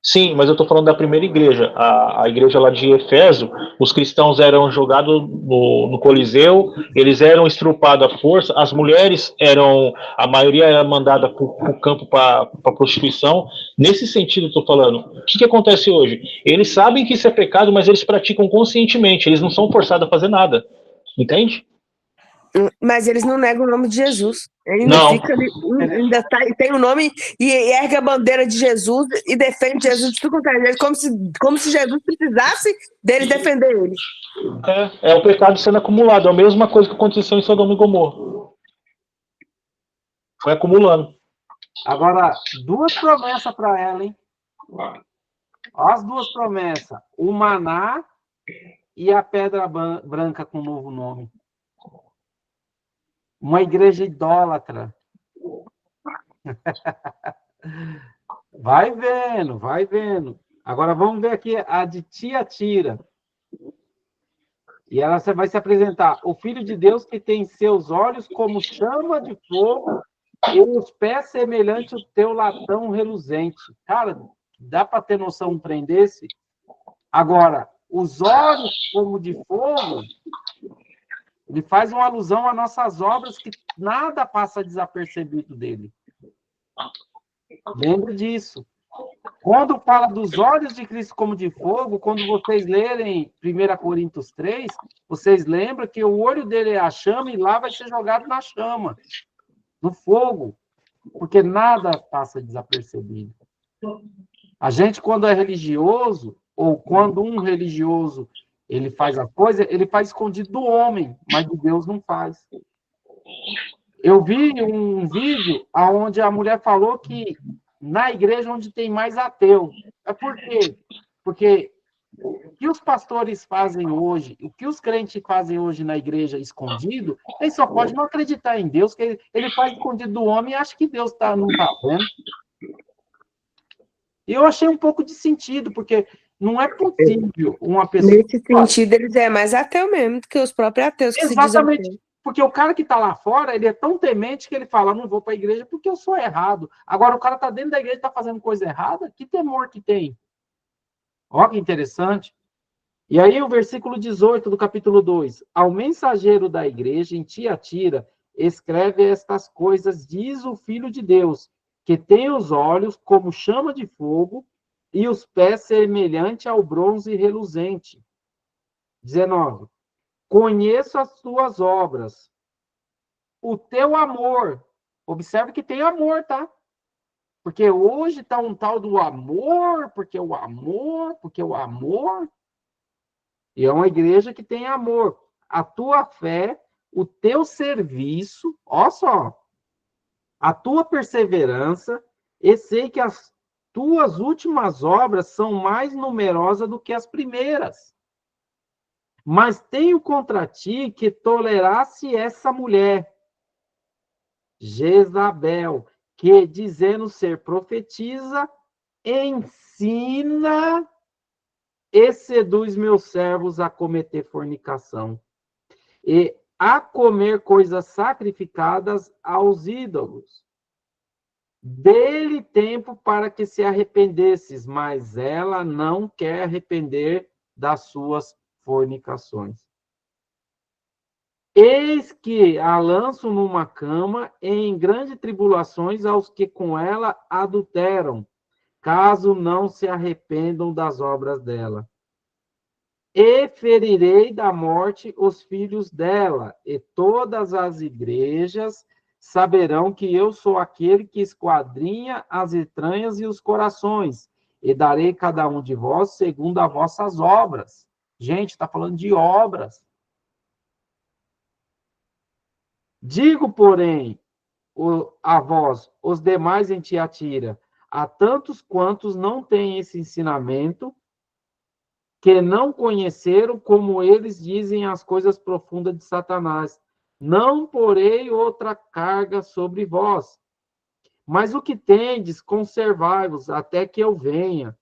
F: Sim, mas eu estou falando da primeira igreja, a igreja lá de Éfeso. Os cristãos eram jogados no Coliseu, eles eram estrupados à força, as mulheres a maioria era mandada para o campo para prostituição. Nesse sentido, eu estou falando, o que acontece hoje? Eles sabem que isso é pecado, mas eles praticam conscientemente, eles não são forçados a fazer nada, entende?
D: Mas eles não negam o nome de Jesus. Ele
F: não.
D: Ainda tem o nome e ergue a bandeira de Jesus e defende Jesus de tudo quanto é jeito, como se Jesus precisasse deles defender ele.
F: É o pecado sendo acumulado. É a mesma coisa que aconteceu em Sodoma e Gomorra. Foi acumulando.
B: Agora, duas promessas para ela, hein? Ó, as duas promessas. O maná e a pedra branca com novo nome. Uma igreja idólatra. Vai vendo, vai vendo. Agora vamos ver aqui a de Tiatira. E ela vai se apresentar. O Filho de Deus que tem seus olhos como chama de fogo e os pés semelhante ao teu latão reluzente. Cara, dá para ter noção de um trem desse? Agora, os olhos como de fogo... Ele faz uma alusão às nossas obras que nada passa desapercebido dele. Lembre disso. Quando fala dos olhos de Cristo como de fogo, quando vocês lerem 1 Coríntios 3, vocês lembram que o olho dele é a chama e lá vai ser jogado na chama, no fogo, porque nada passa desapercebido. A gente, quando é religioso, ou quando um religioso ele faz a coisa, ele faz escondido do homem, mas de Deus não faz. Eu vi um vídeo onde a mulher falou que na igreja onde tem mais ateu. Por quê? Porque o que os pastores fazem hoje, o que os crentes fazem hoje na igreja escondido, eles só podem não acreditar em Deus, que ele faz escondido do homem e acha que Deus não está vendo. E eu achei um pouco de sentido, porque não é possível uma pessoa...
D: Nesse sentido, eles é mais ateu mesmo do que os próprios ateus que
B: exatamente,
D: se dizem.
B: Porque o cara que está lá fora, ele é tão temente que ele fala, não vou para a igreja porque eu sou errado. Agora, o cara está dentro da igreja e está fazendo coisa errada, que temor que tem? Olha que interessante. E aí, o versículo 18 do capítulo 2. Ao mensageiro da igreja em Tiatira, escreve estas coisas, diz o Filho de Deus, que tem os olhos como chama de fogo e os pés semelhante ao bronze reluzente. 19. Conheço as tuas obras, o teu amor. Observe que tem amor, tá? Porque hoje está um tal do amor, porque o amor. E é uma igreja que tem amor. A tua fé, o teu serviço, ó só, a tua perseverança, e sei que as tuas últimas obras são mais numerosas do que as primeiras. Mas tenho contra ti que tolerasse essa mulher, Jezabel, que, dizendo ser profetisa, ensina e seduz meus servos a cometer fornicação e a comer coisas sacrificadas aos ídolos. Dê-lhe tempo para que se arrependesses, mas ela não quer arrepender das suas fornicações. Eis que a lanço numa cama em grandes tribulações aos que com ela adulteram, caso não se arrependam das obras dela. E ferirei da morte os filhos dela, e todas as igrejas saberão que eu sou aquele que esquadrinha as entranhas e os corações, e darei cada um de vós segundo as vossas obras. Gente, está falando de obras. Digo, porém, a vós, os demais em Tiatira, a tantos quantos não têm esse ensinamento, que não conheceram, como eles dizem as coisas profundas de Satanás. Não porei outra carga sobre vós. Mas o que tendes, conservai-vos até que eu venha.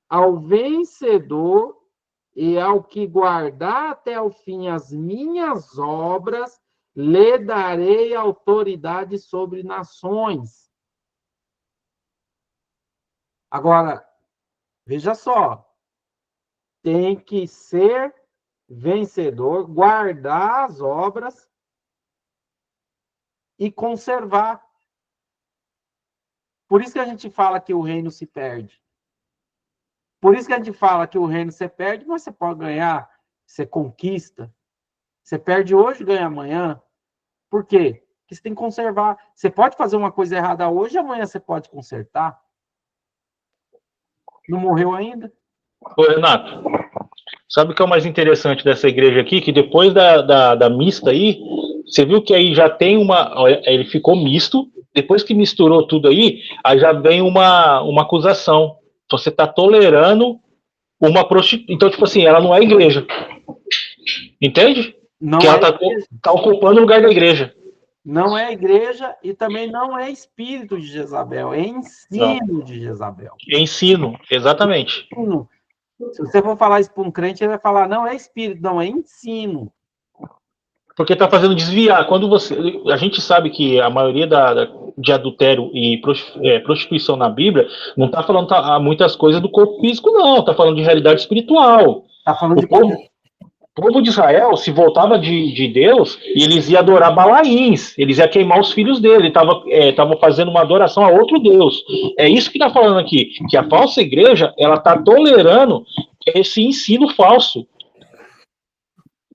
B: Ao vencedor e ao que guardar até o fim as minhas obras, lhe darei autoridade sobre nações. Agora, veja só. Tem que ser vencedor, guardar as obras e conservar. Por isso que a gente fala que o reino se perde. Por isso que a gente fala que o reino se perde, mas você pode ganhar, você conquista. Você perde hoje, ganha amanhã. Por quê? Porque você tem que conservar. Você pode fazer uma coisa errada hoje, amanhã você pode consertar. Não morreu ainda?
F: Ô, Renato, sabe o que é o mais interessante dessa igreja aqui? Que depois da mista aí, você viu que aí já tem ele ficou misto, depois que misturou tudo aí já vem uma acusação. Você está tolerando uma prostituta. Então, tipo assim, ela não é igreja. Entende?
B: Não
F: que
B: é
F: ela está ocupando o lugar da igreja.
B: Não é igreja e também não é espírito de Jezabel, é ensino de Jezabel.
F: Ensino, exatamente.
B: Ensino. Se você for falar isso para um crente, ele vai falar, não é espírito, não, é ensino.
F: Porque está fazendo desviar. A gente sabe que a maioria de adultério e prostituição na Bíblia não está falando muitas coisas do corpo físico, não. Está falando de realidade espiritual.
B: Está falando de
F: O povo de Israel se voltava de Deus e eles iam adorar Balaíns, eles iam queimar os filhos dele, estavam fazendo uma adoração a outro Deus. É isso que está falando aqui, que a falsa igreja ela está tolerando esse ensino falso.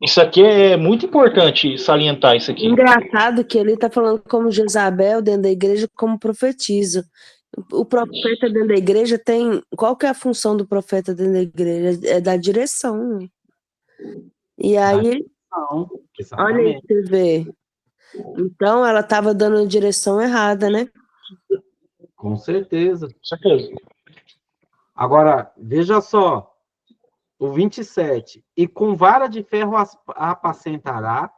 F: Isso aqui é muito importante salientar isso aqui.
D: Engraçado que ele está falando como Jezabel dentro da igreja, como profetiza. O profeta dentro da igreja tem... Qual que é a função do profeta dentro da igreja? É dar direção. E aí, olha aí, você vê. Então, ela estava dando a direção errada, né?
B: Com certeza.
F: Com certeza.
B: Agora, veja só. O 27. E com vara de ferro apacentará,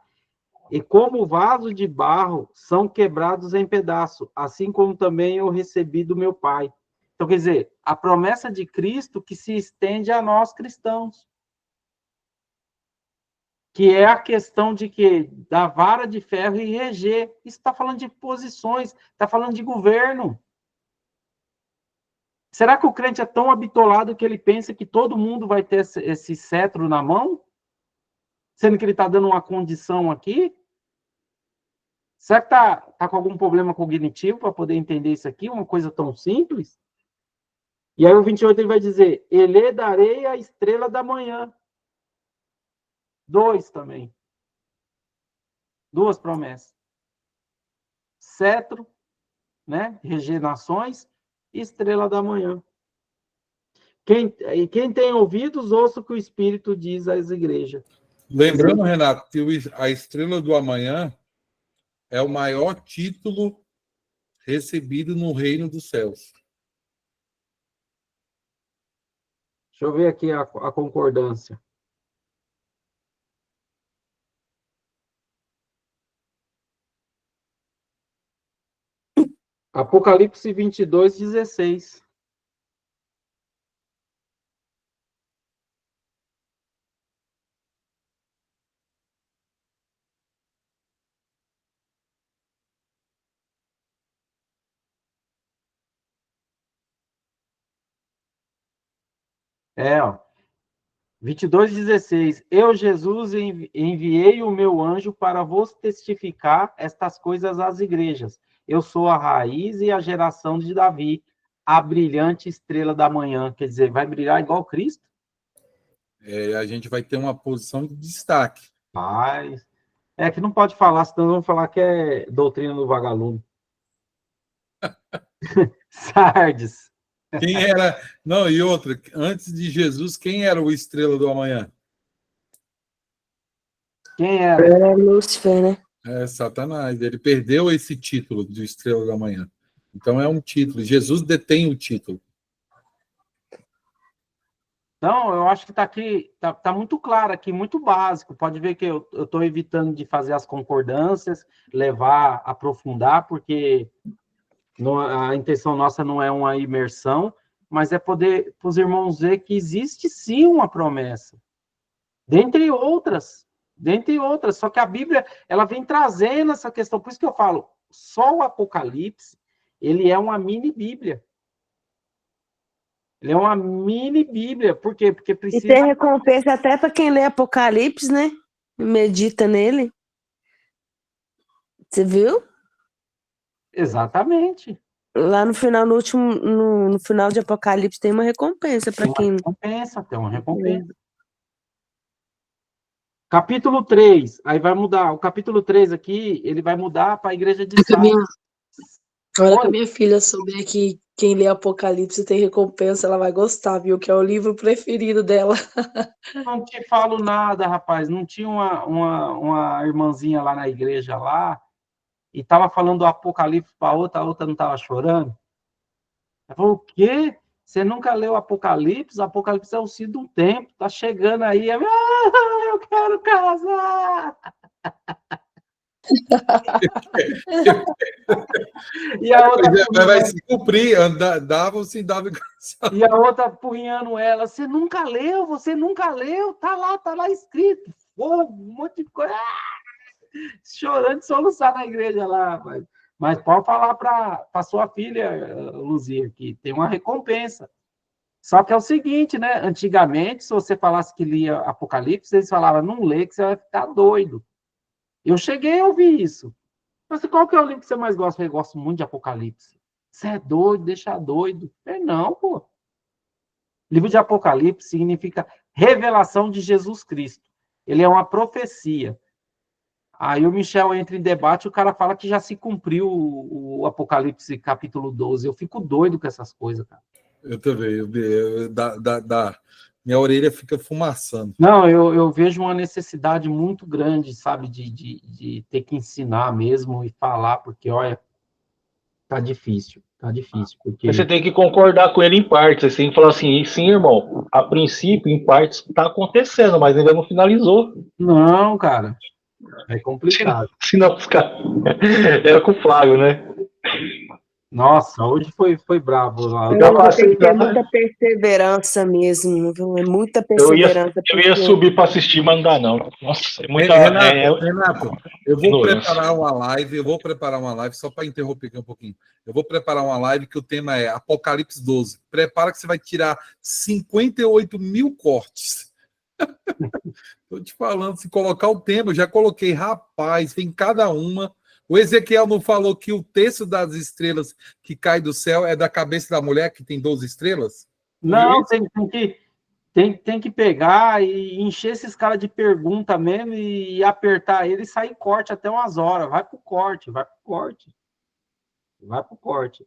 B: e como vaso de barro são quebrados em pedaço, assim como também eu recebi do meu Pai. Então, quer dizer, a promessa de Cristo que se estende a nós cristãos. Que é a questão de que da vara de ferro e reger. Isso está falando de posições, está falando de governo. Será que o crente é tão habitolado que ele pensa que todo mundo vai ter esse cetro na mão? Sendo que ele está dando uma condição aqui? Será que tá com algum problema cognitivo para poder entender isso aqui, uma coisa tão simples? E aí o 28 ele vai dizer, ele darei a estrela da manhã. 2 também. 2 promessas. Cetro, né? Reger nações, estrela da manhã. Quem tem ouvidos, ouça o que o Espírito diz às igrejas.
A: Lembrando, Renato, que a estrela do amanhã é o maior título recebido no reino dos céus.
B: Deixa eu ver aqui a concordância. Apocalipse 22, 16. Ó. 22:16. Eu, Jesus, enviei o meu anjo para vos testificar estas coisas às igrejas. Eu sou a raiz e a geração de Davi, a brilhante estrela da manhã. Quer dizer, vai brilhar igual Cristo?
A: A gente vai ter uma posição de destaque.
B: Mas é que não pode falar, senão vão falar que é doutrina do vagalume. Sardes.
A: Quem era... Não, e outra, antes de Jesus, quem era o estrela do amanhã?
B: Quem era?
D: É Lúcifer, né?
A: É Satanás. Ele perdeu esse título de estrela da manhã. Então é um título. Jesus detém o título.
B: Então, eu acho que está aqui, tá muito claro aqui, muito básico. Pode ver que eu estou evitando de fazer as concordâncias, levar, aprofundar, porque a intenção nossa não é uma imersão, mas é poder para os irmãos ver que existe sim uma promessa, dentre outras, só que a Bíblia, ela vem trazendo essa questão, por isso que eu falo, só o Apocalipse, ele é uma mini-Bíblia. Ele é uma mini-Bíblia, por quê? Porque precisa...
D: E tem recompensa até para quem lê Apocalipse, né? Medita nele. Você viu?
B: Exatamente.
D: Lá no final, no final de Apocalipse, tem uma recompensa para quem.
B: Tem uma recompensa. Capítulo 3, aí vai mudar. O capítulo 3 aqui, ele vai mudar para a igreja de Sardes.
E: Agora que a minha filha souber que quem lê Apocalipse tem recompensa, ela vai gostar, viu? Que é o livro preferido dela.
B: Não te falo nada, rapaz. Não tinha uma irmãzinha lá na igreja lá, e estava falando do Apocalipse para a outra não estava chorando? Ela falou, o quê? Você nunca leu Apocalipse? Apocalipse é o fim do tempo, tá chegando aí. Eu quero casar! E a outra
A: vai se cumprir, dava-se dava.
B: E a outra punhando ela, você nunca leu, tá lá escrito, fogo, um monte de coisa, chorando de soluçar na igreja lá, mas pode falar para sua filha, Luzia, que tem uma recompensa. Só que é o seguinte, né? Antigamente, se você falasse que lia Apocalipse, eles falavam, não lê, que você vai ficar doido. Eu cheguei a ouvir isso. Mas qual que é o livro que você mais gosta? Eu gosto muito de Apocalipse. Você é doido, deixa doido. Não, pô. Livro de Apocalipse significa revelação de Jesus Cristo. Ele é uma profecia. Aí o Michel entra em debate e o cara fala que já se cumpriu o Apocalipse capítulo 12. Eu fico doido com essas coisas, cara.
A: Eu também. Minha orelha fica fumaçando.
B: Não, eu vejo uma necessidade muito grande, sabe, de ter que ensinar mesmo e falar, porque, olha, tá difícil. Porque...
F: Você tem que concordar com ele em partes. Você tem que falar assim, sim, irmão, a princípio, em partes, está acontecendo, mas ainda não finalizou.
B: Não, cara, é complicado.
F: Senão os caras... Era com o Flávio, né?
B: Nossa, hoje foi bravo lá.
D: Tem que ter muita perseverança mesmo, viu? É muita perseverança.
F: Eu ia subir para assistir, mas não dá, não. Nossa, é muita...
A: Renato, eu vou preparar uma live só para interromper aqui um pouquinho. Eu vou preparar uma live que o tema é Apocalipse 12. Prepara que você vai tirar 58 mil cortes. Estou te falando, se colocar o tema, eu já coloquei, rapaz, tem cada uma. O Ezequiel não falou que o texto das estrelas que cai do céu é da cabeça da mulher que tem 12 estrelas?
B: Não, tem que pegar e encher esses caras de pergunta mesmo e apertar ele e sair corte até umas horas. Vai pro corte, vai pro corte. Vai pro corte.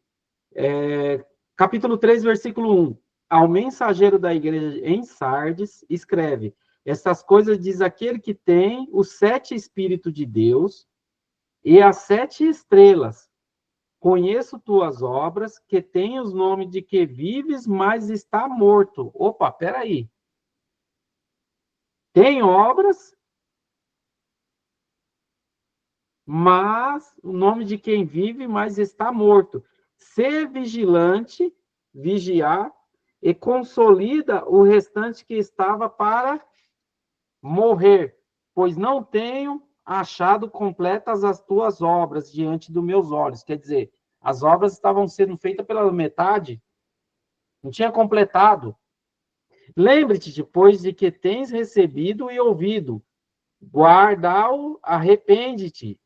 B: Capítulo 3, versículo 1. Ao mensageiro da igreja em Sardes, escreve: essas coisas diz aquele que tem os 7 Espíritos de Deus e as 7 estrelas. Conheço tuas obras, que tem os nomes de que vives, mas está morto. Opa, peraí. Tem obras, mas o nome de quem vive, mas está morto. Ser vigilante, vigiar, e consolida o restante que estava para morrer, pois não tenho achado completas as tuas obras diante dos meus olhos. Quer dizer, as obras estavam sendo feitas pela metade, não tinha completado. Lembre-te, depois de que tens recebido e ouvido, guarda-o, arrepende-te.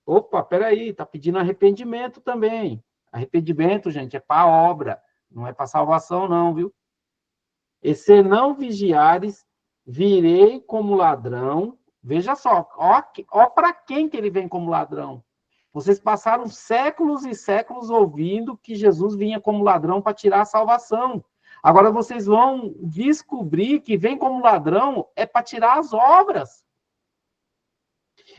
B: Opa, peraí, tá pedindo arrependimento também. Arrependimento, gente, é para obra, não é para salvação, não, viu? E se não vigiares, virei como ladrão. Veja só, ó para quem que ele vem como ladrão. Vocês passaram séculos e séculos ouvindo que Jesus vinha como ladrão para tirar a salvação. Agora vocês vão descobrir que vem como ladrão é para tirar as obras.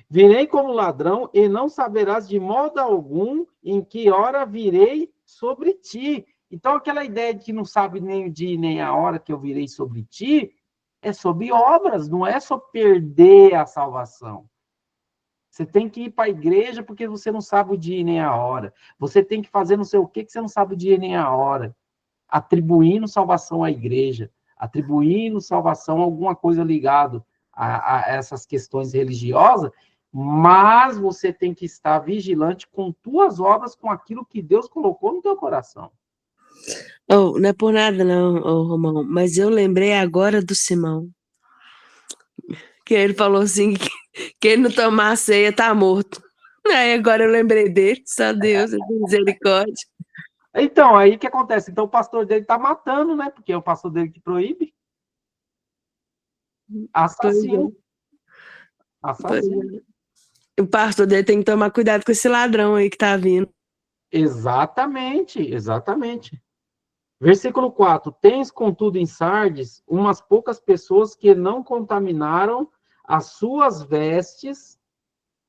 B: Virei como ladrão e não saberás de modo algum em que hora virei sobre ti. Então, aquela ideia de que não sabe nem o dia nem a hora que eu virei sobre ti, é sobre obras, não é só perder a salvação. Você tem que ir para a igreja porque você não sabe o dia nem a hora. Você tem que fazer não sei o que você não sabe o dia nem a hora. Atribuindo salvação à igreja, atribuindo salvação a alguma coisa ligada a essas questões religiosas, mas você tem que estar vigilante com tuas obras, com aquilo que Deus colocou no teu coração.
D: Oh, não é por nada não, Romão, mas eu lembrei agora do Simão, que ele falou assim, que ele não tomar a ceia tá morto. Aí agora eu lembrei dele, só Deus, misericórdia.
B: Então, aí o que acontece? Então o pastor dele tá matando, né? Porque é o pastor dele que proíbe. Assassino. Assassino.
D: O pastor dele tem que tomar cuidado com esse ladrão aí que tá vindo.
B: Exatamente, exatamente. Versículo 4. Tens, contudo, em Sardes, umas poucas pessoas que não contaminaram as suas vestes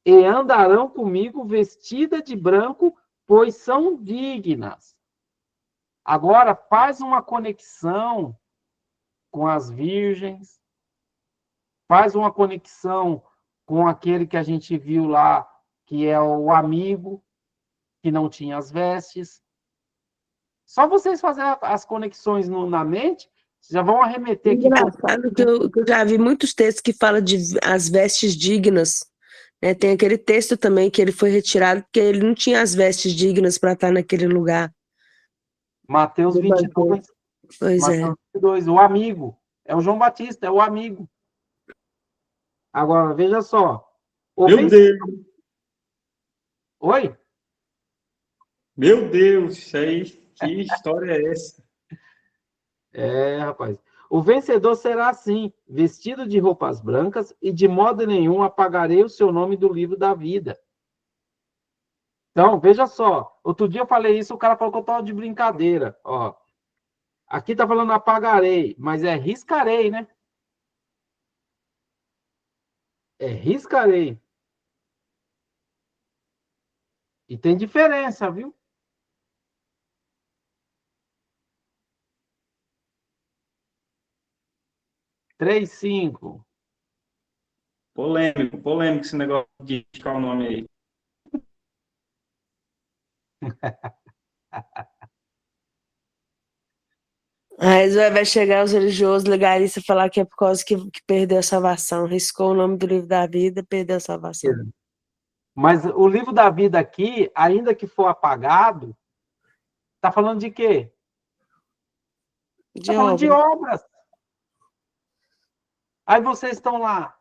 B: e andarão comigo vestida de branco, pois são dignas. Agora, faz uma conexão com as virgens, faz uma conexão com aquele que a gente viu lá, que é o amigo, que não tinha as vestes. Só vocês fazerem as conexões na mente, já vão arremeter aqui.
D: Engraçado que eu já vi muitos textos que falam de as vestes dignas. Né? Tem aquele texto também que ele foi retirado porque ele não tinha as vestes dignas para estar naquele lugar.
B: Mateus 22.
D: Pois
B: Mateus 22, o amigo. É o João Batista, é o amigo. Agora, veja só.
G: Meu Deus!
B: Oi?
G: Meu Deus, isso aí, que história é essa?
B: Rapaz. O vencedor será assim, vestido de roupas brancas, e de modo nenhum apagarei o seu nome do livro da vida. Então, veja só. Outro dia eu falei isso, o cara falou que eu estava de brincadeira. Ó, aqui está falando apagarei, mas é riscarei, né? É riscarei. E tem diferença, viu? Três, 5.
G: Polêmico esse negócio de ficar o nome aí.
D: Aí vai chegar os religiosos legalistas e falar que é por causa que perdeu a salvação, riscou o nome do livro da vida, perdeu a salvação.
B: Mas o livro da vida aqui, ainda que for apagado, está falando de quê? Está falando de obras. Aí vocês estão lá,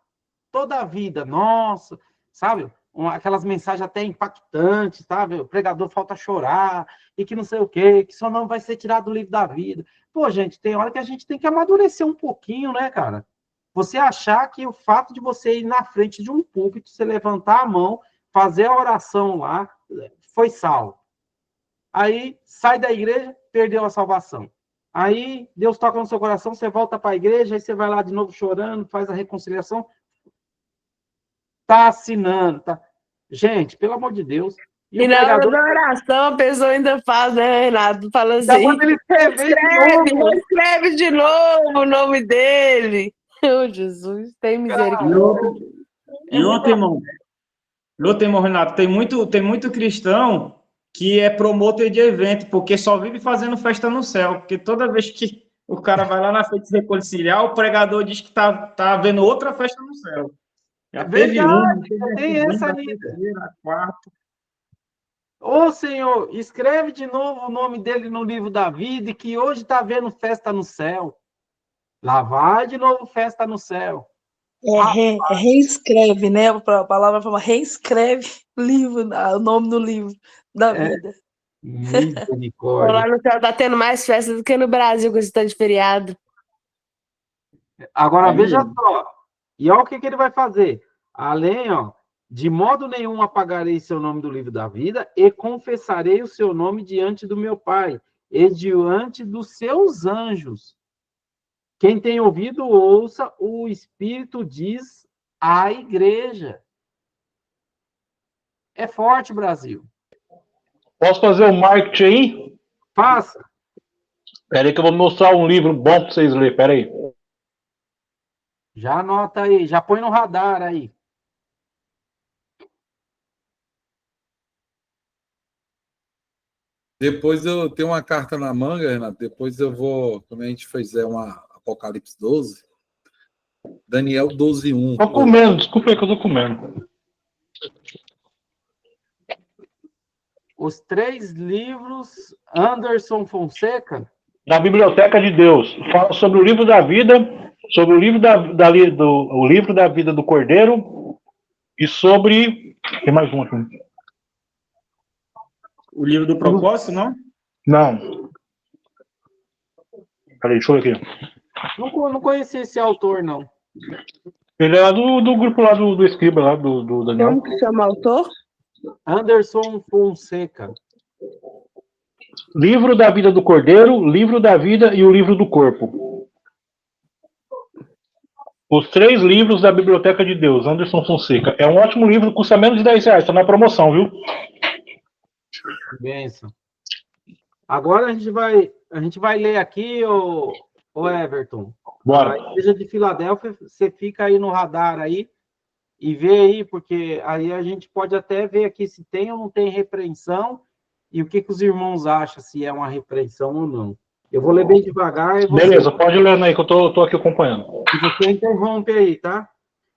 B: toda a vida, nossa, sabe? aquelas mensagens até impactantes, sabe? O pregador falta chorar, e que não sei o quê, que seu nome vai ser tirado do livro da vida. Pô, gente, tem hora que a gente tem que amadurecer um pouquinho, né, cara? Você achar que o fato de você ir na frente de um púlpito, você levantar a mão, fazer a oração lá, foi salvo. Aí, sai da igreja, perdeu a salvação. Aí, Deus toca no seu coração, você volta para a igreja, aí você vai lá de novo chorando, faz a reconciliação, tá assinando, tá? Gente, pelo amor de Deus.
D: E na hora da oração, a pessoa ainda faz, né, Renato? Fala assim,
B: ele
D: escreve de novo o nome dele. Oh, Jesus, tem misericórdia.
G: E ontem, irmão, Renato, tem muito cristão que é promotor de evento, porque só vive fazendo festa no céu, porque toda vez que o cara vai lá na frente se reconciliar, o pregador diz que tá havendo outra festa no céu. Já teve uma,
B: tem essa
G: terceira, quarta.
B: Ô, Senhor, escreve de novo o nome dele no livro da vida, e que hoje está havendo festa no céu. Lá vai de novo festa no céu.
E: Reescreve, né? A palavra fala, reescreve o nome do livro da vida.
B: Misericórdia.
D: Lá no céu tá tendo mais festa do que no Brasil, com esse tanto de feriado.
B: Agora, veja só. E olha o que ele vai fazer. Além, ó, de modo nenhum apagarei seu nome do livro da vida e confessarei o seu nome diante do meu Pai e diante dos seus anjos. Quem tem ouvido, ouça, o Espírito diz à igreja. É forte, Brasil.
F: Posso fazer um marketing aí?
B: Faça.
F: Espera aí que eu vou mostrar um livro bom para vocês lerem. Espera aí.
B: Já anota aí, já põe no radar aí.
A: Depois eu tenho uma carta na manga, Renato. Depois eu vou, quando a gente fizer uma Apocalipse 12, Daniel 12:1.
F: Tô comendo, desculpa aí que eu tô comendo.
B: Os 3 livros, Anderson Fonseca.
F: Da Biblioteca de Deus. Fala sobre o livro da vida, sobre o livro o livro da vida do Cordeiro e sobre. Tem mais um aqui.
G: O livro do propósito, não?
F: Não. Peraí, deixa eu ver aqui.
B: Não conheci esse autor, não.
F: Ele é lá do grupo lá do Escriba, lá do Daniel.
D: Como que chama o autor?
B: Anderson Fonseca.
F: Livro da vida do Cordeiro, livro da vida e o livro do corpo. Os 3 livros da Biblioteca de Deus, Anderson Fonseca. É um ótimo livro, custa menos de R$10, está na promoção, viu?
B: Benção. Agora a gente vai ler aqui, o Everton.
F: Bora.
B: A Igreja de Filadélfia, você fica aí no radar aí e vê aí, porque aí a gente pode até ver aqui se tem ou não tem repreensão e o que os irmãos acham, se é uma repreensão ou não. Eu vou ler bem devagar.
F: Beleza, pode ler aí que eu tô aqui acompanhando.
B: E você interrompe aí, tá?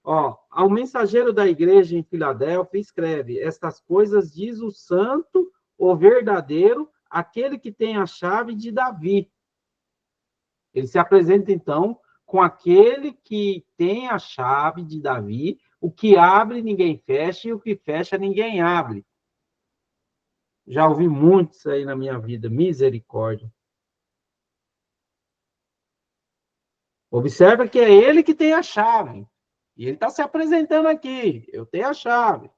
B: Ó, ao mensageiro da igreja em Filadélfia escreve: estas coisas diz o santo, o verdadeiro, aquele que tem a chave de Davi. Ele se apresenta, então, com aquele que tem a chave de Davi, o que abre ninguém fecha e o que fecha ninguém abre. Já ouvi muito isso aí na minha vida, misericórdia. Observa que é ele que tem a chave. E ele está se apresentando aqui. Eu tenho a chave.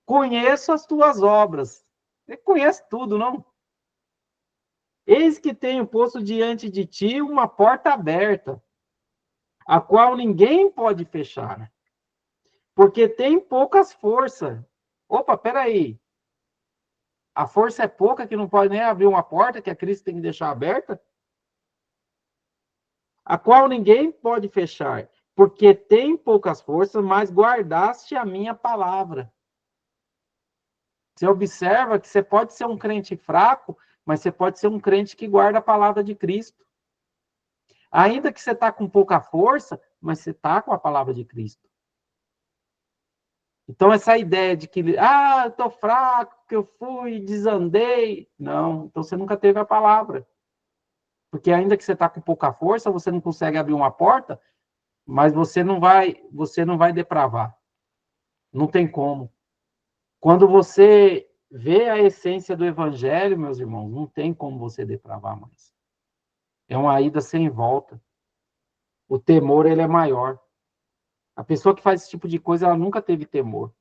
B: Conheço as tuas obras. Você conhece tudo, não? Eis que tenho posto diante de ti uma porta aberta, a qual ninguém pode fechar, porque tem poucas forças. Opa, peraí. A força é pouca que não pode nem abrir uma porta que a Cristo tem que deixar aberta? A qual ninguém pode fechar, porque tem poucas forças, mas guardaste a minha palavra. Você observa que você pode ser um crente fraco, mas você pode ser um crente que guarda a palavra de Cristo. Ainda que você está com pouca força, mas você está com a palavra de Cristo. Então, essa ideia de que, eu estou fraco, que eu fui, desandei. Não, então você nunca teve a palavra. Porque ainda que você está com pouca força, você não consegue abrir uma porta, mas você não vai depravar. Não tem como. Quando você vê a essência do evangelho, meus irmãos, não tem como você depravar mais. É uma ida sem volta. O temor, ele é maior. A pessoa que faz esse tipo de coisa, ela nunca teve temor.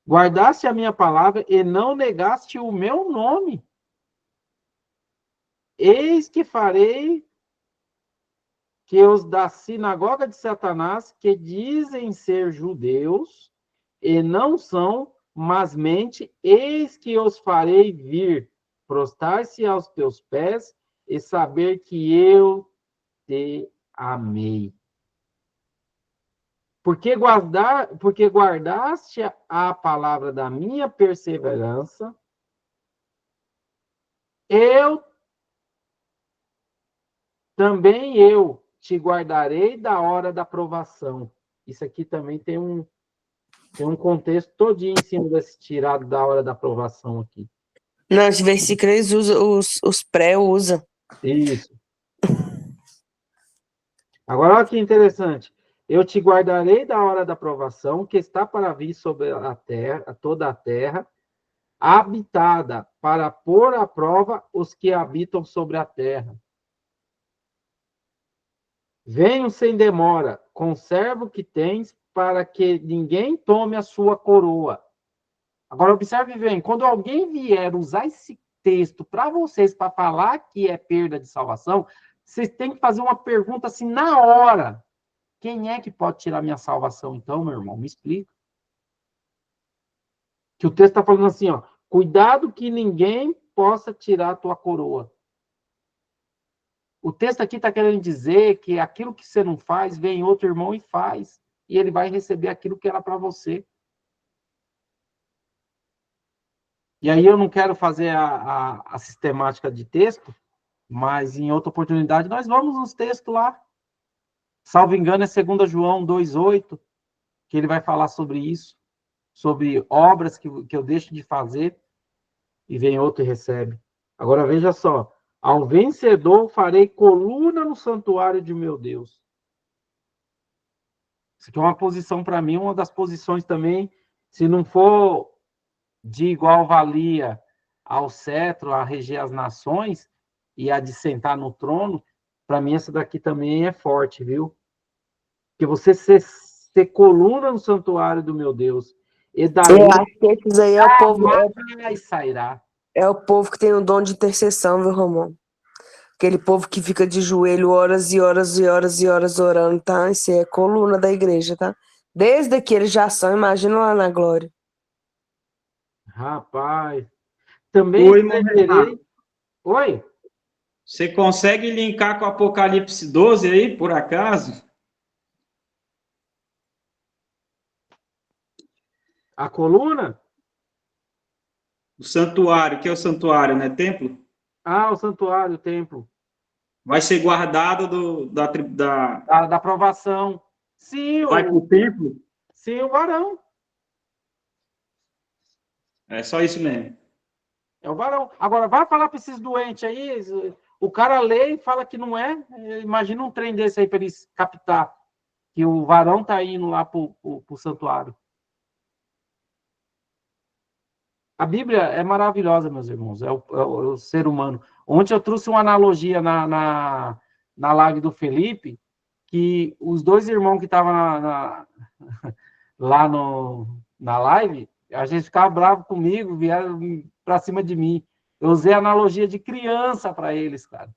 B: Guardaste a minha palavra e não negaste o meu nome. Eis que farei que os da sinagoga de Satanás, que dizem ser judeus, e não são, mas mente, eis que os farei vir, prostrar-se aos teus pés, e saber que eu te amei. Porque guardaste a palavra da minha perseverança, também eu te guardarei da hora da provação. Isso aqui também tem um contexto todinho em cima desse tirado da hora da provação aqui.
D: Não, esse versículo eles usam, os pré-usa.
B: Isso. Agora, olha que interessante. Eu te guardarei da hora da provação, que está para vir sobre a terra, toda a terra, habitada, para pôr à prova os que habitam sobre a terra. Venham sem demora, conserva o que tens, para que ninguém tome a sua coroa. Agora, observe bem, quando alguém vier usar esse texto para vocês, para falar que é perda de salvação, vocês têm que fazer uma pergunta assim na hora. Quem é que pode tirar minha salvação, então, meu irmão? Me explica. Que o texto está falando assim, ó, cuidado que ninguém possa tirar a tua coroa. O texto aqui está querendo dizer que aquilo que você não faz, vem outro irmão e faz. E ele vai receber aquilo que era para você. E aí eu não quero fazer a sistemática de texto, mas em outra oportunidade nós vamos nos textos lá. Salvo engano, é 2 João 2,8, que ele vai falar sobre isso, sobre obras que eu deixo de fazer, e vem outro e recebe. Agora veja só, ao vencedor farei coluna no santuário de meu Deus. Isso aqui é uma posição para mim, uma das posições também, se não for de igual valia ao cetro, a reger as nações e a de sentar no trono, para mim essa daqui também é forte, viu? Porque você ser coluna no santuário do meu Deus, e daí
D: Eu acho que esses aí é o povo,
B: sairá.
D: é o povo que tem o dom de intercessão, viu, Romão? Aquele povo que fica de joelho horas e horas e horas e horas orando, tá? Isso é coluna da igreja, tá? Desde que eles já são, imagina lá na glória.
B: Rapaz. Também
G: Oi,
B: escreverei... Oi?
G: Você consegue linkar com Apocalipse 12 aí, por acaso?
B: A coluna?
G: O santuário, que é o santuário, né? Templo?
B: Ah, o santuário, o templo.
G: Vai ser guardado
B: Da aprovação. Sim,
G: Vai para o templo?
B: Sim, o varão.
G: É só isso mesmo.
B: É o varão. Agora, vai falar para esses doentes aí, o cara lê e fala que não é. Imagina um trem desse aí para eles captar que o varão está indo lá para o santuário. A Bíblia é maravilhosa, meus irmãos, é o ser humano. Ontem eu trouxe uma analogia na live do Felipe, que os dois irmãos que estavam lá na live, a gente ficava bravo comigo, vieram para cima de mim. Eu usei a analogia de criança para eles, cara.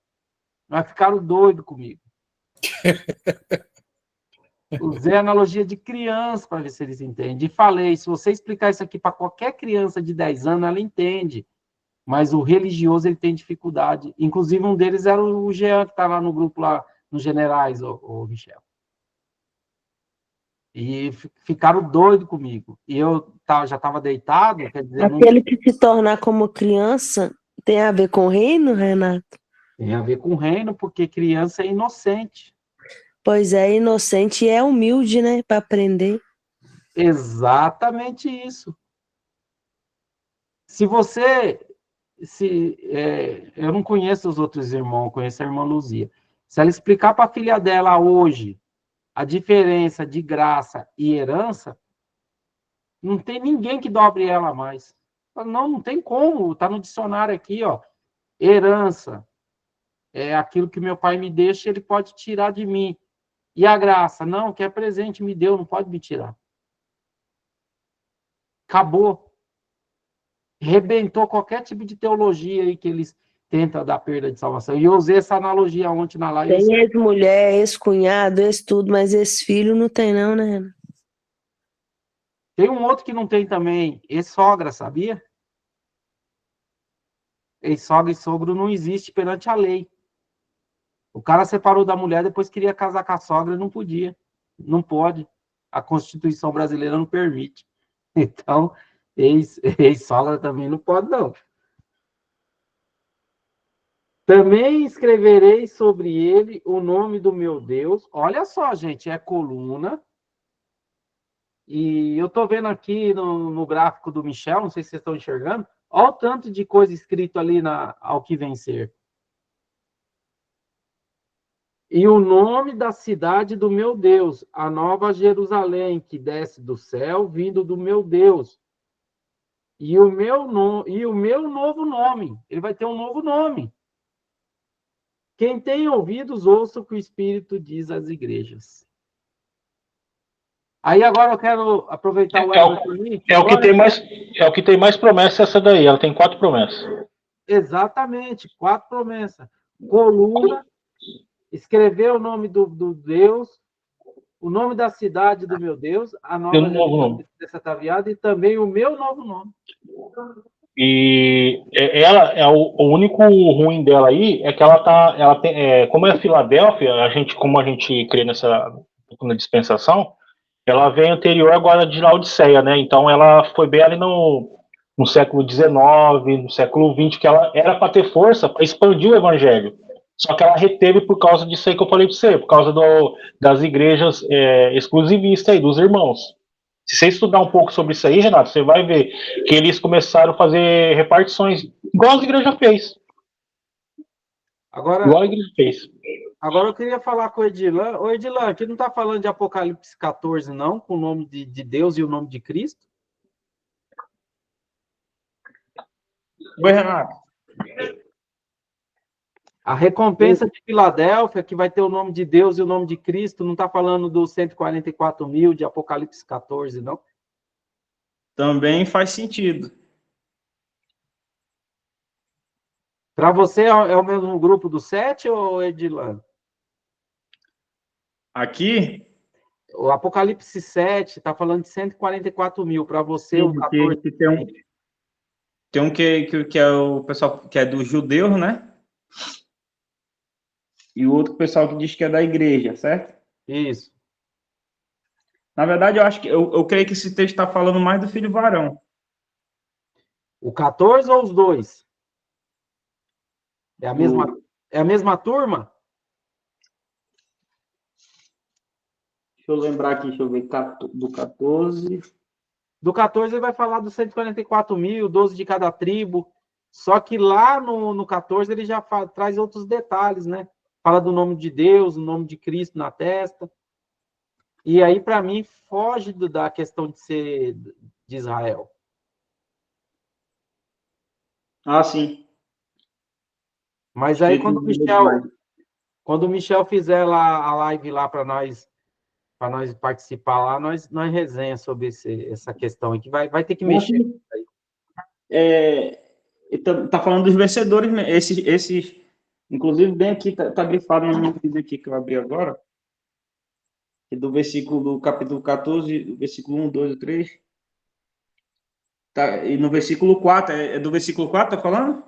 B: Mas ficaram doidos comigo. Usei a analogia de criança para ver se eles entendem. E falei, se você explicar isso aqui para qualquer criança de 10 anos, ela entende. Mas o religioso, ele tem dificuldade. Inclusive, um deles era o Jean, que está lá no grupo, lá nos Generais, o Michel. E ficaram doidos comigo. E eu já estava deitado, quer dizer...
D: Aquele que se tornar como criança tem a ver com o reino, Renato?
B: Tem a ver com o reino, porque criança é inocente.
D: Pois é, inocente e é humilde, né, para aprender.
B: Exatamente isso. Se você... eu não conheço os outros irmãos, conheço a irmã Luzia. Se ela explicar para a filha dela hoje a diferença de graça e herança, não tem ninguém que dobre ela mais. Não tem como, está no dicionário aqui, ó. Herança é aquilo que meu pai me deixa, ele pode tirar de mim. E a graça? Não, que é presente, me deu, não pode me tirar. Acabou. Rebentou qualquer tipo de teologia aí que eles tentam dar perda de salvação. E eu usei essa analogia ontem na live.
D: Tem ex-mulher, ex-cunhado, ex-tudo, mas ex-filho não tem não, né?
B: Tem um outro que não tem também, ex-sogra, sabia? Ex-sogra e sogro não existe perante a lei. O cara separou da mulher, depois queria casar com a sogra, não podia. Não pode. A Constituição brasileira não permite. Então, ex-sogra também não pode, não. Também escreverei sobre ele o nome do meu Deus. Olha só, gente, é coluna. E eu estou vendo aqui no gráfico do Michel, não sei se vocês estão enxergando, olha o tanto de coisa escrito ali ao que vencer. E o nome da cidade do meu Deus, a nova Jerusalém, que desce do céu, vindo do meu Deus. E o meu novo nome. Ele vai ter um novo nome. Quem tem ouvidos, ouça o que o Espírito diz às igrejas. Aí agora eu quero aproveitar o
F: É o que tem mais promessa essa daí. Ela tem 4 promessas.
B: Exatamente, 4 promessas. Coluna, escrever o nome do Deus, o nome da cidade do meu Deus, a nova dessa taviada e também o meu novo nome.
F: E ela é o único ruim dela aí é que ela tem, como é Filadélfia, como a gente crê na dispensação, ela vem anterior agora de Laodiceia, né? Então ela foi bem ali no século XIX, no século XX, que ela era para ter força para expandir o evangelho. Só que ela reteve por causa disso aí que eu falei para você, por causa das igrejas exclusivistas aí, dos irmãos. Se você estudar um pouco sobre isso aí, Renato, você vai ver que eles começaram a fazer repartições, igual a igreja fez. Igual a igreja fez.
B: Agora eu queria falar com o Edilan. Ô, Edilan, aqui não está falando de Apocalipse 14, não, com o nome de Deus e o nome de Cristo?
G: Oi, Renato.
B: A recompensa de Filadélfia, que vai ter o nome de Deus e o nome de Cristo, não está falando dos 144 mil de Apocalipse 14, não?
G: Também faz sentido.
B: Para você é o mesmo grupo do 7 ou Edilan?
G: Aqui?
B: O Apocalipse 7 está falando de 144 mil. Para você, o 14...
G: Tem um que é o pessoal que é dos judeus, né? E o outro pessoal que diz que é da igreja, certo?
B: Isso.
G: Na verdade, eu creio que esse texto está falando mais do filho varão.
B: O 14 ou os dois? É a mesma turma?
G: Deixa eu lembrar aqui, deixa eu ver, do 14.
B: Do 14 ele vai falar dos 144 mil, 12 de cada tribo. Só que lá no 14 ele já traz outros detalhes, né? Fala do nome de Deus, o nome de Cristo na testa. E aí, para mim, foge da questão de ser de Israel.
G: Ah, sim.
B: Mas aí, quando o Michel fizer lá a live lá para nós participar lá, nós resenha sobre essa questão aí, que vai ter que mexer.
G: Tá falando dos vencedores, esses inclusive, bem aqui, tá grifado no meu vídeo aqui que eu abri agora, do capítulo 14, do versículo 1, 2 e 3. Tá, e no versículo 4, é do versículo 4, tá falando?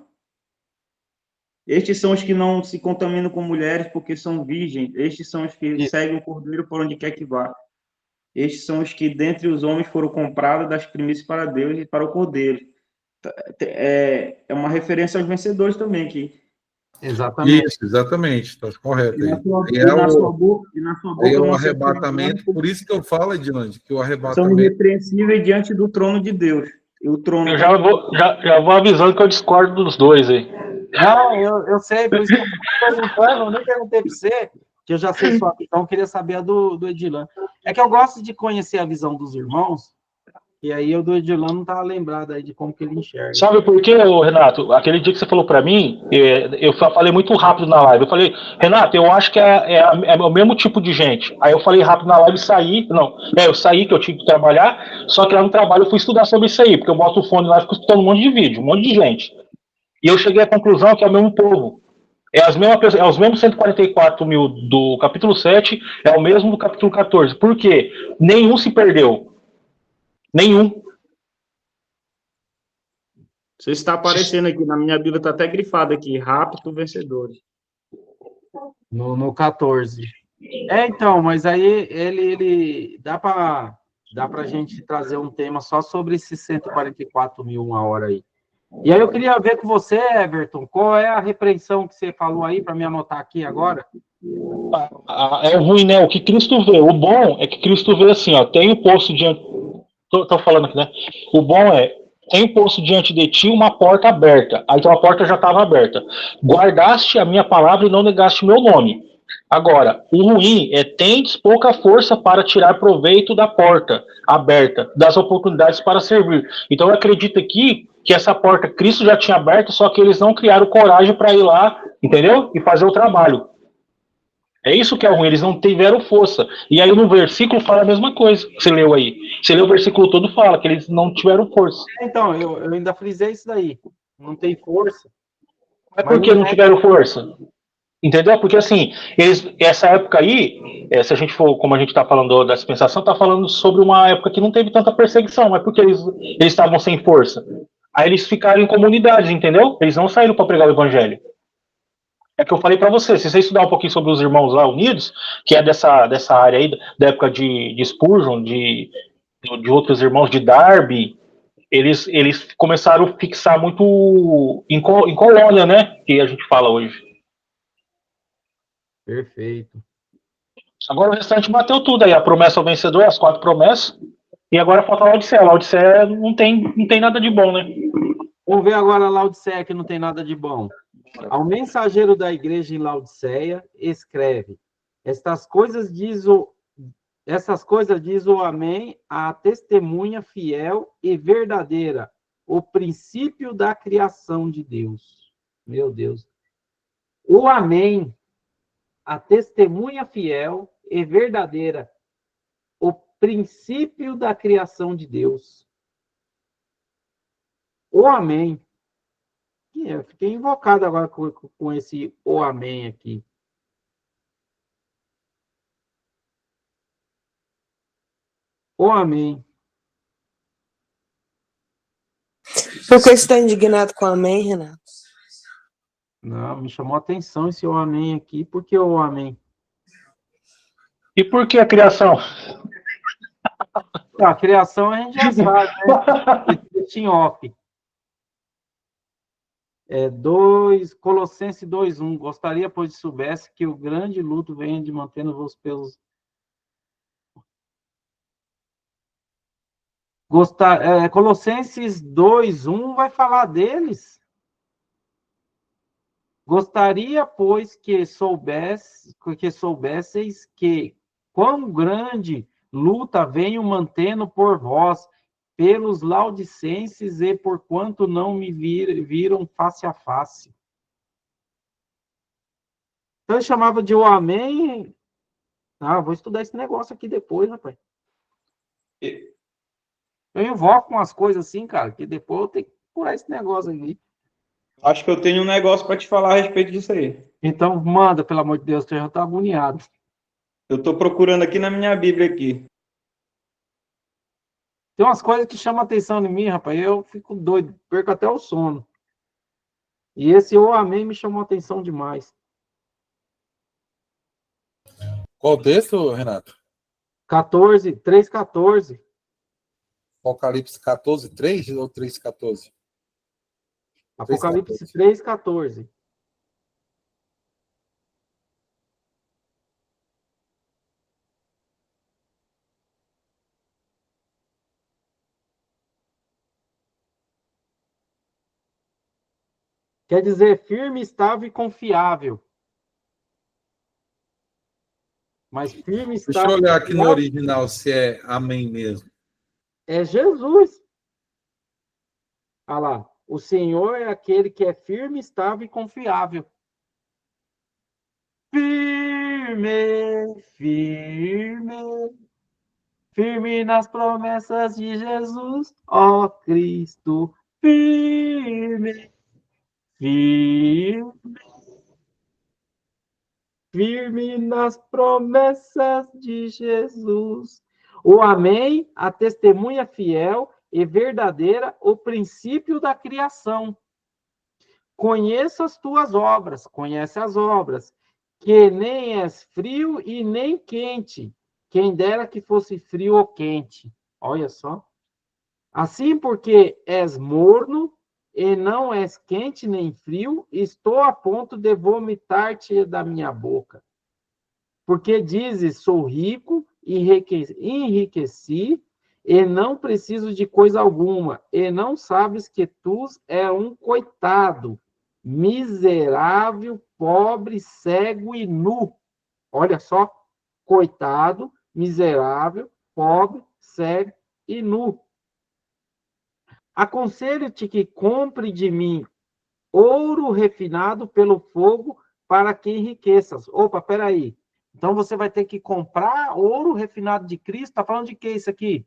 G: Estes são os que não se contaminam com mulheres porque são virgens. Estes são os que seguem o cordeiro por onde quer que vá. Estes são os que, dentre os homens, foram comprados das primícias para Deus e para o cordeiro. É uma referência aos vencedores também, que
B: Exatamente.
A: Isso, exatamente, está correto.
G: É
A: o arrebatamento, por isso que eu falo, Edilande, que o arrebatamento...
G: São irrepreensíveis diante do trono de Deus. E o trono...
F: Eu já vou avisando que eu discordo dos dois aí.
B: Não, eu sei, por isso que eu estou perguntando, eu nem perguntei para você. que eu já sei sua visão, eu queria saber a do Edilan. É que eu gosto de conhecer a visão dos irmãos, e aí o do Edilan não estava lembrado aí de como que ele enxerga.
F: Sabe por quê, ô, Renato? Aquele dia que você falou pra mim, eu falei muito rápido na live. Eu falei, Renato, eu acho que é o mesmo tipo de gente. Aí eu falei rápido na live e saí. Não, eu saí que eu tive que trabalhar, só que lá no trabalho eu fui estudar sobre isso aí, porque eu boto o fone lá e fico escutando um monte de vídeo, um monte de gente. E eu cheguei à conclusão que é o mesmo povo. É os mesmos 144 mil do capítulo 7, é o mesmo do capítulo 14. Por quê? Nenhum se perdeu. Nenhum.
G: Você está aparecendo aqui, na minha Bíblia está até grifado aqui, rápido vencedores.
B: No 14. Então, mas aí ele dá para a gente trazer um tema só sobre esses 144 mil uma hora aí. E aí eu queria ver com você, Everton, qual é a repreensão que você falou aí, para me anotar aqui agora?
F: É o ruim, né? O que Cristo vê. O bom é que Cristo vê assim, ó, tem o poço diante. Tô falando aqui, né? O bom é, tem o poço diante de ti, uma porta aberta. Aí então a porta já estava aberta. Guardaste a minha palavra e não negaste meu nome. Agora, o ruim é tendes pouca força para tirar proveito da porta aberta, das oportunidades para servir. Então eu acredito aqui que essa porta Cristo já tinha aberto, só que eles não criaram coragem para ir lá, entendeu? E fazer o trabalho. É isso que é ruim, eles não tiveram força. E aí no versículo fala a mesma coisa que você leu aí. Você leu o versículo todo, fala que eles não tiveram força.
B: Então, eu ainda frisei isso daí. Não tem força.
F: Mas por que não tiveram força? Entendeu? Porque assim, essa época aí, se a gente for, como a gente está falando da dispensação, está falando sobre uma época que não teve tanta perseguição, mas porque eles estavam sem força. Aí eles ficaram em comunidades, entendeu? Eles não saíram para pregar o evangelho. É que eu falei para você, se você estudar um pouquinho sobre os irmãos lá unidos, que é dessa área aí, da época de Spurgeon, de outros irmãos de Darby, eles começaram a fixar muito em colônia, né? Que a gente fala hoje.
B: Perfeito.
F: Agora o restante bateu tudo aí. A promessa ao vencedor, as 4 promessas. E agora falta a Laodiceia. A Laodiceia não tem nada de bom, né?
B: Vamos ver agora a Laodiceia, que não tem nada de bom. Ao mensageiro da igreja em Laodiceia, escreve: Essas coisas diz o Amém, a testemunha fiel e verdadeira, o princípio da criação de Deus. Meu Deus. O Amém, a testemunha fiel e verdadeira, o princípio da criação de Deus. O Amém. Eu fiquei invocado agora com esse o Amém aqui. O Amém.
D: Por que você está indignado com o amém, Renato?
B: Não, me chamou a atenção esse o Amém aqui. Por que o Amém?
F: E por que a criação?
B: A criação a gente já sabe, né? Em off. Colossenses 2:1. Gostaria, pois, soubesse que o grande luto vem de mantendo-vos pelos. Colossenses 2:1 vai falar deles. Gostaria, pois, que soubesseis que quão grande luta venho mantendo por vós, pelos laudicenses, e por quanto não me viram face a face. Então, eu chamava de o Amém. Vou estudar esse negócio aqui depois, rapaz. Eu invoco umas coisas assim, cara, que depois eu tenho que curar esse negócio aqui.
G: Acho que eu tenho um negócio para te falar a respeito disso aí.
B: Então, manda, pelo amor de Deus, que eu já tô agoniado.
G: Eu estou procurando aqui na minha Bíblia aqui.
B: Tem umas coisas que chamam a atenção em mim, rapaz. Eu fico doido, perco até o sono. E esse o Amém me chamou a atenção demais.
A: Qual texto, Renato?
B: 3:14.
A: Apocalipse 14:3 ou 3:14?
B: Apocalipse 3:14. Quer dizer, firme, estável e confiável. Mas firme
A: Deixa
B: está.
A: eu olhar aqui no original se é amém mesmo.
B: É Jesus. Olha lá. O Senhor é aquele que é firme, estável e confiável. Firme, firme, firme nas promessas de Jesus, ó Cristo. Firme, firme, firme nas promessas de Jesus. O amém, a testemunha fiel e verdadeira, o princípio da criação. Conheço as tuas obras, conhece as obras, que nem és frio e nem quente. Quem dera que fosse frio ou quente. Olha só. Assim, porque és morno e não és quente nem frio, estou a ponto de vomitar-te da minha boca. Porque dizes, sou rico, enriqueci, e não preciso de coisa alguma, e não sabes que tu é um coitado, miserável, pobre, cego e nu. Olha só, coitado, miserável, pobre, cego e nu. Aconselho-te que compre de mim ouro refinado pelo fogo para que enriqueças. Opa, peraí. Então você vai ter que comprar ouro refinado de Cristo. Está falando de que isso aqui?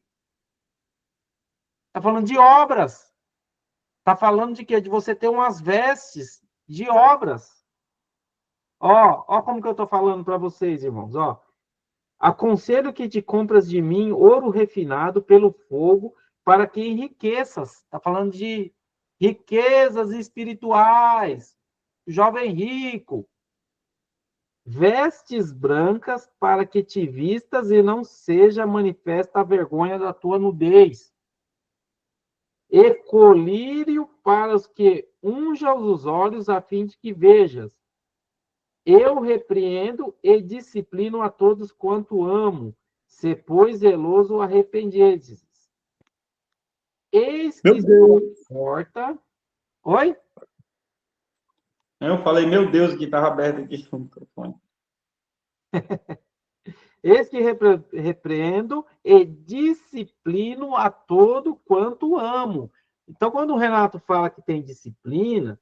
B: Está falando de obras. Está falando de quê? De você ter umas vestes de obras. Ó como que eu estou falando para vocês, irmãos. Ó. Aconselho que te compras de mim ouro refinado pelo fogo para que enriqueças. Está falando de riquezas espirituais. Jovem rico. Vestes brancas para que te vistas e não seja manifesta a vergonha da tua nudez. E colírio para os que unjam os olhos a fim de que vejas. Eu repreendo e disciplino a todos quanto amo, se pois zeloso arrependedes. Eis que estou à porta. Oi?
G: Eu falei, meu Deus, que estava aberto aqui o microfone.
B: Eis que repreendo e disciplino a todo quanto amo. Então, quando o Renato fala que tem disciplina,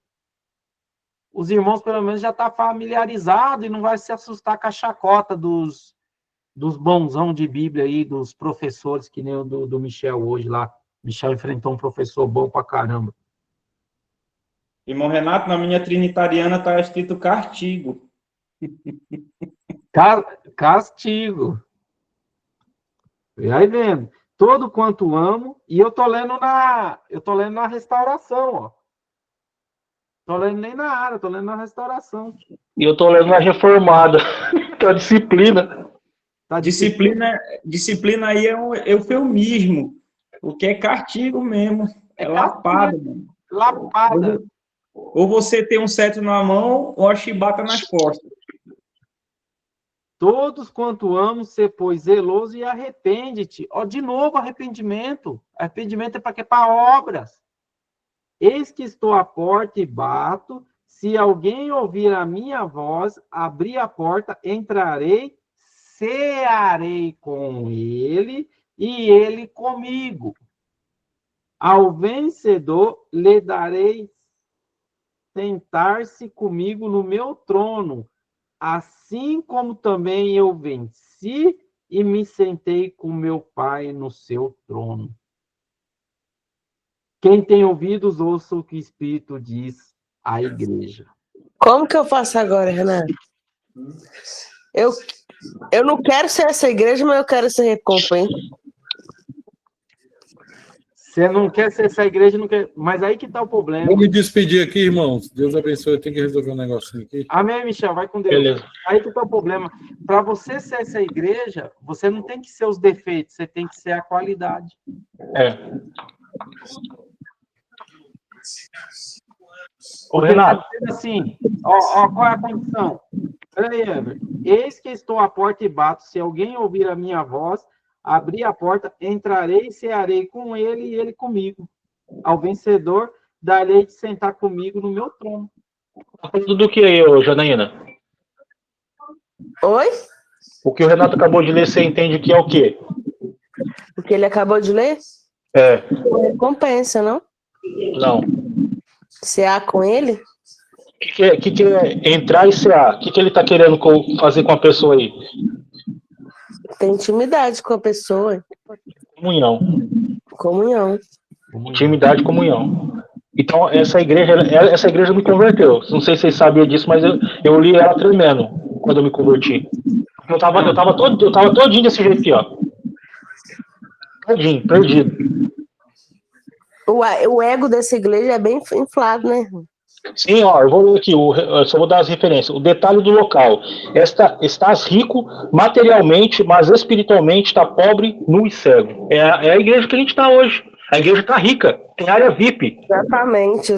B: os irmãos, pelo menos, já estão familiarizados e não vai se assustar com a chacota dos bonzão de Bíblia aí, dos professores, que nem o do Michel hoje lá. Michel enfrentou um professor bom pra caramba.
G: Irmão Renato, na minha trinitariana está escrito castigo.
B: Castigo. E aí vendo. Todo quanto amo, e eu tô lendo na restauração, ó. Tô lendo nem na área, tô lendo na restauração.
F: E eu tô lendo na reformada. Que é a disciplina.
B: Tá
G: Disciplina aí é um eufemismo. O que é castigo mesmo. É lapada, mano.
B: Lapada.
G: Ou você tem um cetro na mão, ou a chibata nas costas.
B: Todos quanto amo, se pois zeloso e arrepende-te. Ó, de novo, arrependimento. Arrependimento é para quê? Para obras. Eis que estou à porta e bato. Se alguém ouvir a minha voz, abrir a porta, entrarei, cearei com ele e ele comigo. Ao vencedor lhe darei sentar-se comigo no meu trono, assim como também eu venci e me sentei com meu Pai no seu trono. Quem tem ouvidos, ouça o que o Espírito diz à igreja.
D: Como que eu faço agora, Renato? Eu não quero ser essa igreja, mas eu quero ser recompensa.
B: Você não quer ser essa igreja, não quer... mas aí que está o problema.
A: Vou me despedir aqui, irmãos. Deus abençoe. Eu tenho que resolver um negocinho aqui.
B: Amém, Michel. Vai com Deus.
F: Beleza.
B: Aí que está o problema. Para você ser essa igreja, você não tem que ser os defeitos, você tem que ser a qualidade.
F: É. Ô, Renato.
B: Assim, ó, qual é a condição? Peraí, Ever. Eis que estou à porta e bato. Se alguém ouvir a minha voz, abrir a porta, entrarei e cearei com ele e ele comigo. Ao vencedor, darei de sentar comigo no meu trono.
F: Tá falando do que aí, ô Janaína?
D: Oi?
F: O que o Renato acabou de ler, você entende que é o quê?
D: O que ele acabou de ler?
F: É,
D: Recompensa, não?
F: não.
D: CA com ele?
F: O que é entrar e CA? O que ele tá querendo fazer com a pessoa aí?
D: Tem intimidade com a pessoa.
F: Comunhão.
D: Comunhão.
F: Intimidade e comunhão. Então, essa igreja me converteu. Não sei se vocês sabiam disso, mas eu li ela tremendo quando eu me converti. Eu tava todinho desse jeito aqui, ó. Todinho, perdido.
D: O ego dessa igreja é bem inflado, né?
F: Sim, ó, eu vou ler aqui, eu só vou dar as referências. O detalhe do local. Estás rico materialmente, mas espiritualmente está pobre, nu e cego. É a igreja que a gente está hoje. A igreja está rica, tem área VIP.
D: Exatamente.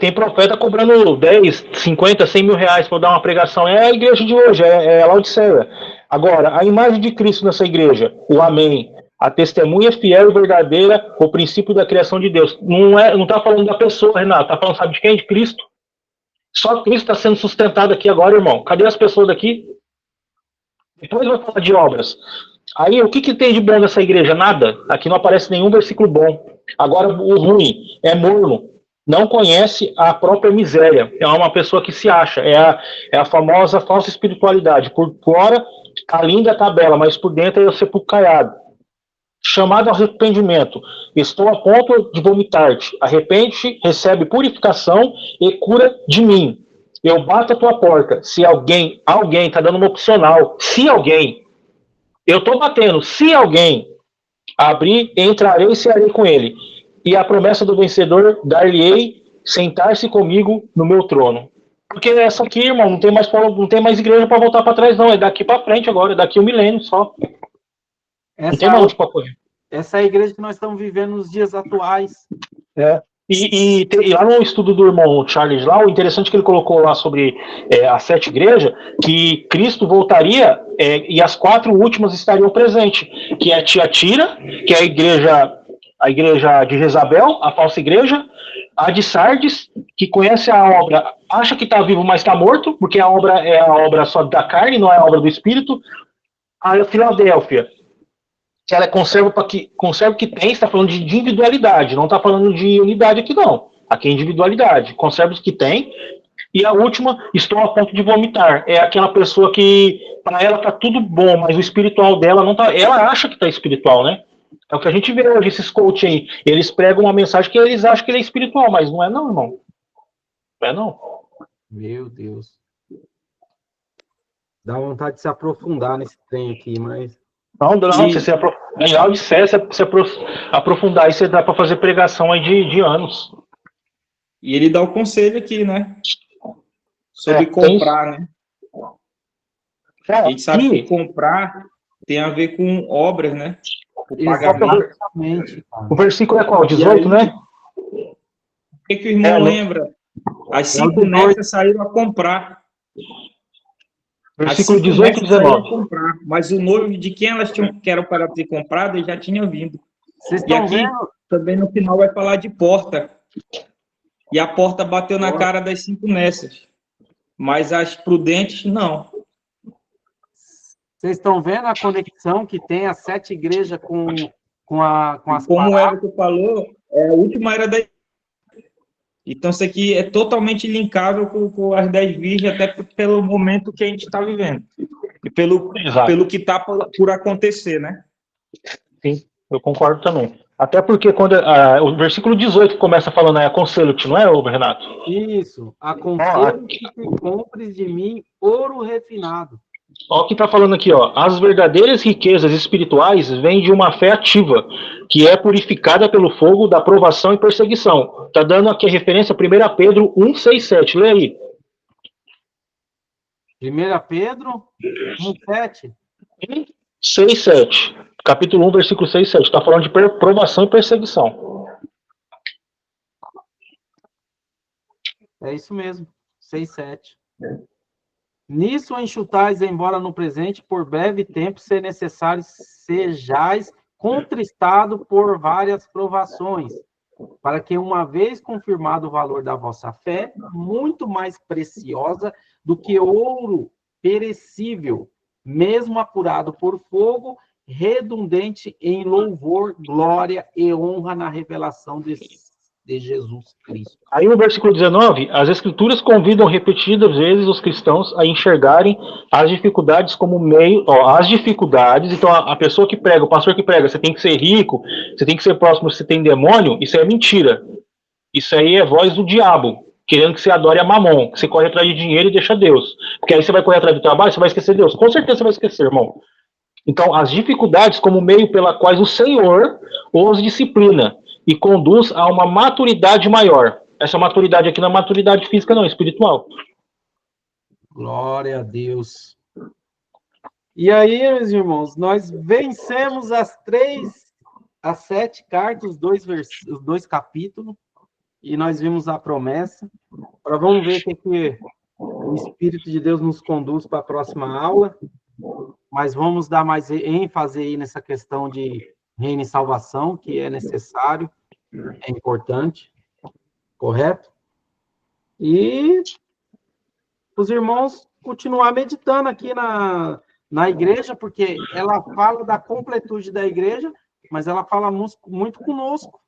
F: Tem profeta cobrando 10, 50, 100 mil reais para dar uma pregação. É a igreja de hoje, é a Laodiceia. Agora, a imagem de Cristo nessa igreja, o Amém, a testemunha fiel e verdadeira, o princípio da criação de Deus. Não está falando da pessoa, Renato, está falando, sabe de quem? De Cristo. Só Cristo está sendo sustentado aqui agora, irmão. Cadê as pessoas daqui? Depois vai falar de obras. Aí, o que tem de bom nessa igreja? Nada. Aqui não aparece nenhum versículo bom. Agora, o ruim é morno. Não conhece a própria miséria. É uma pessoa que se acha. É a famosa falsa espiritualidade. Por fora, tá linda a tabela, mas por dentro é o sepulcro caiado. Chamado ao arrependimento. Estou a ponto de vomitar-te. Arrepende-te, recebe purificação e cura de mim. Eu bato a tua porta. Se alguém tá dando uma opcional. Se alguém, eu tô batendo. Se alguém abrir, entrarei e cearei com ele. E a promessa do vencedor, dar-lhe-ei sentar-se comigo no meu trono. Porque essa aqui, irmão, não tem mais igreja para voltar para trás, não. É daqui para frente agora, é daqui um milênio só. Não tem mais onde para correr.
B: Essa é a igreja que nós estamos vivendo nos dias atuais.
F: É. E lá no estudo do irmão Charles lá, o interessante que ele colocou lá sobre as 7 igrejas, que Cristo voltaria e as 4 últimas estariam presentes, que é Tiatira, que é a igreja de Jezabel, a falsa igreja, a de Sardes, que conhece a obra, acha que está vivo, mas está morto, porque a obra é a obra só da carne, não é a obra do Espírito. A Filadélfia, que ela conserva o que tem, está falando de individualidade, não está falando de unidade aqui, não. Aqui é individualidade, conserva o que tem. E a última, estou a ponto de vomitar. É aquela pessoa que, para ela, está tudo bom, mas o espiritual dela não está. Ela acha que está espiritual, né? É o que a gente vê hoje, esses coach aí. Eles pregam uma mensagem que eles acham que ele é espiritual, mas não é, não, irmão. Não é, não.
B: Meu Deus. Dá vontade de se aprofundar nesse trem aqui, mas.
F: Não, em Laodiceia, se aprofundar aí, você dá para fazer pregação aí de anos.
G: E ele dá o conselho aqui, né? Sobre comprar, né? A gente sabe que comprar tem a ver com obras, né? O pagamento.
F: O versículo é qual? 18, né?
G: O que o irmão lembra? As 5 nessas saíram a comprar.
F: Versículo 18 e 19.
G: Comprar, mas o noivo de quem elas que eram para ter comprado já tinha vindo. E aqui também no final vai falar de porta. E a porta bateu na cara das 5 nessas. Mas as prudentes, não.
B: Vocês estão vendo a conexão que tem as 7 igrejas com as
G: como o Everton falou, a última era da. Então, isso aqui é totalmente linkável com as 10 virgens, até pelo momento que a gente está vivendo. E pelo que está por acontecer, né?
F: Sim, eu concordo também. Até porque quando o versículo 18 começa falando, aconselho-te, não é, Renato?
B: Isso, aconselho-te que compres de mim ouro refinado.
F: Olha o que está falando aqui, ó. As verdadeiras riquezas espirituais vêm de uma fé ativa, que é purificada pelo fogo da provação e perseguição. Está dando aqui a referência a 1 Pedro 1, 6, 7. Lê aí.
B: 1 Pedro 1, 7.
F: 6, 7. Capítulo 1, versículo 6, 7. Está falando de provação e perseguição.
B: É isso mesmo. 6, 7. Nisso enxutais, embora no presente, por breve tempo, se necessário, sejais contristado por várias provações, para que, uma vez confirmado o valor da vossa fé, muito mais preciosa do que ouro perecível, mesmo apurado por fogo, redundante em louvor, glória e honra na revelação de Jesus Cristo.
F: Aí no versículo 19, as escrituras convidam repetidas vezes os cristãos a enxergarem as dificuldades como meio, as dificuldades, então a pessoa que prega, o pastor que prega, você tem que ser rico, você tem que ser próximo, você tem demônio, isso é mentira. Isso aí é voz do diabo, querendo que você adore a Mamon, que você corre atrás de dinheiro e deixa Deus. Porque aí você vai correr atrás do trabalho, você vai esquecer Deus. Com certeza você vai esquecer, irmão. Então, as dificuldades como meio pela qual o Senhor os disciplina e conduz a uma maturidade maior. Essa maturidade aqui não é maturidade física, não, é espiritual.
B: Glória a Deus. E aí, meus irmãos, nós vencemos as 7 cartas, os 2 capítulos, e nós vimos a promessa. Agora vamos ver o que o Espírito de Deus nos conduz para a próxima aula, mas vamos dar mais ênfase aí nessa questão de reino e salvação, que é necessário, é importante, correto? E os irmãos continuar meditando aqui na igreja, porque ela fala da completude da igreja, mas ela fala muito conosco,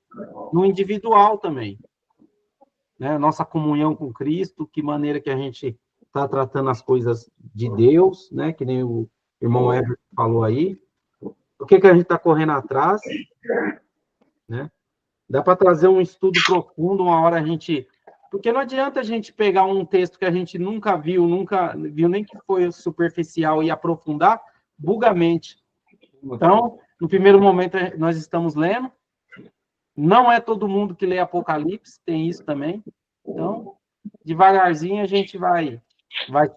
B: no individual também. Né? Nossa comunhão com Cristo, que maneira que a gente está tratando as coisas de Deus, né? Que nem o irmão Everton falou aí. O que a gente está correndo atrás, né? Dá para trazer um estudo profundo, uma hora a gente... Porque não adianta a gente pegar um texto que a gente nunca viu nem que foi superficial e aprofundar bugamente. Então, no primeiro momento, nós estamos lendo. Não é todo mundo que lê Apocalipse, tem isso também. Então, devagarzinho a gente vai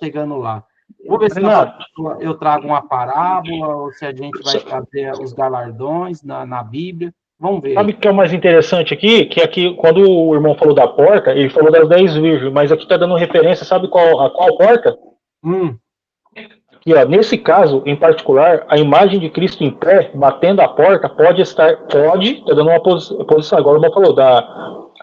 B: chegando lá. Vou ver se eu trago uma parábola ou se a gente vai trazer os galardões na Bíblia. Vamos ver.
F: Sabe o que é o mais interessante aqui? Que aqui, quando o irmão falou da porta, ele falou das 10 virgens, mas aqui está dando referência, sabe a qual porta? Aqui, ó, nesse caso, em particular, a imagem de Cristo em pé, batendo a porta, está dando uma posição, agora o irmão falou,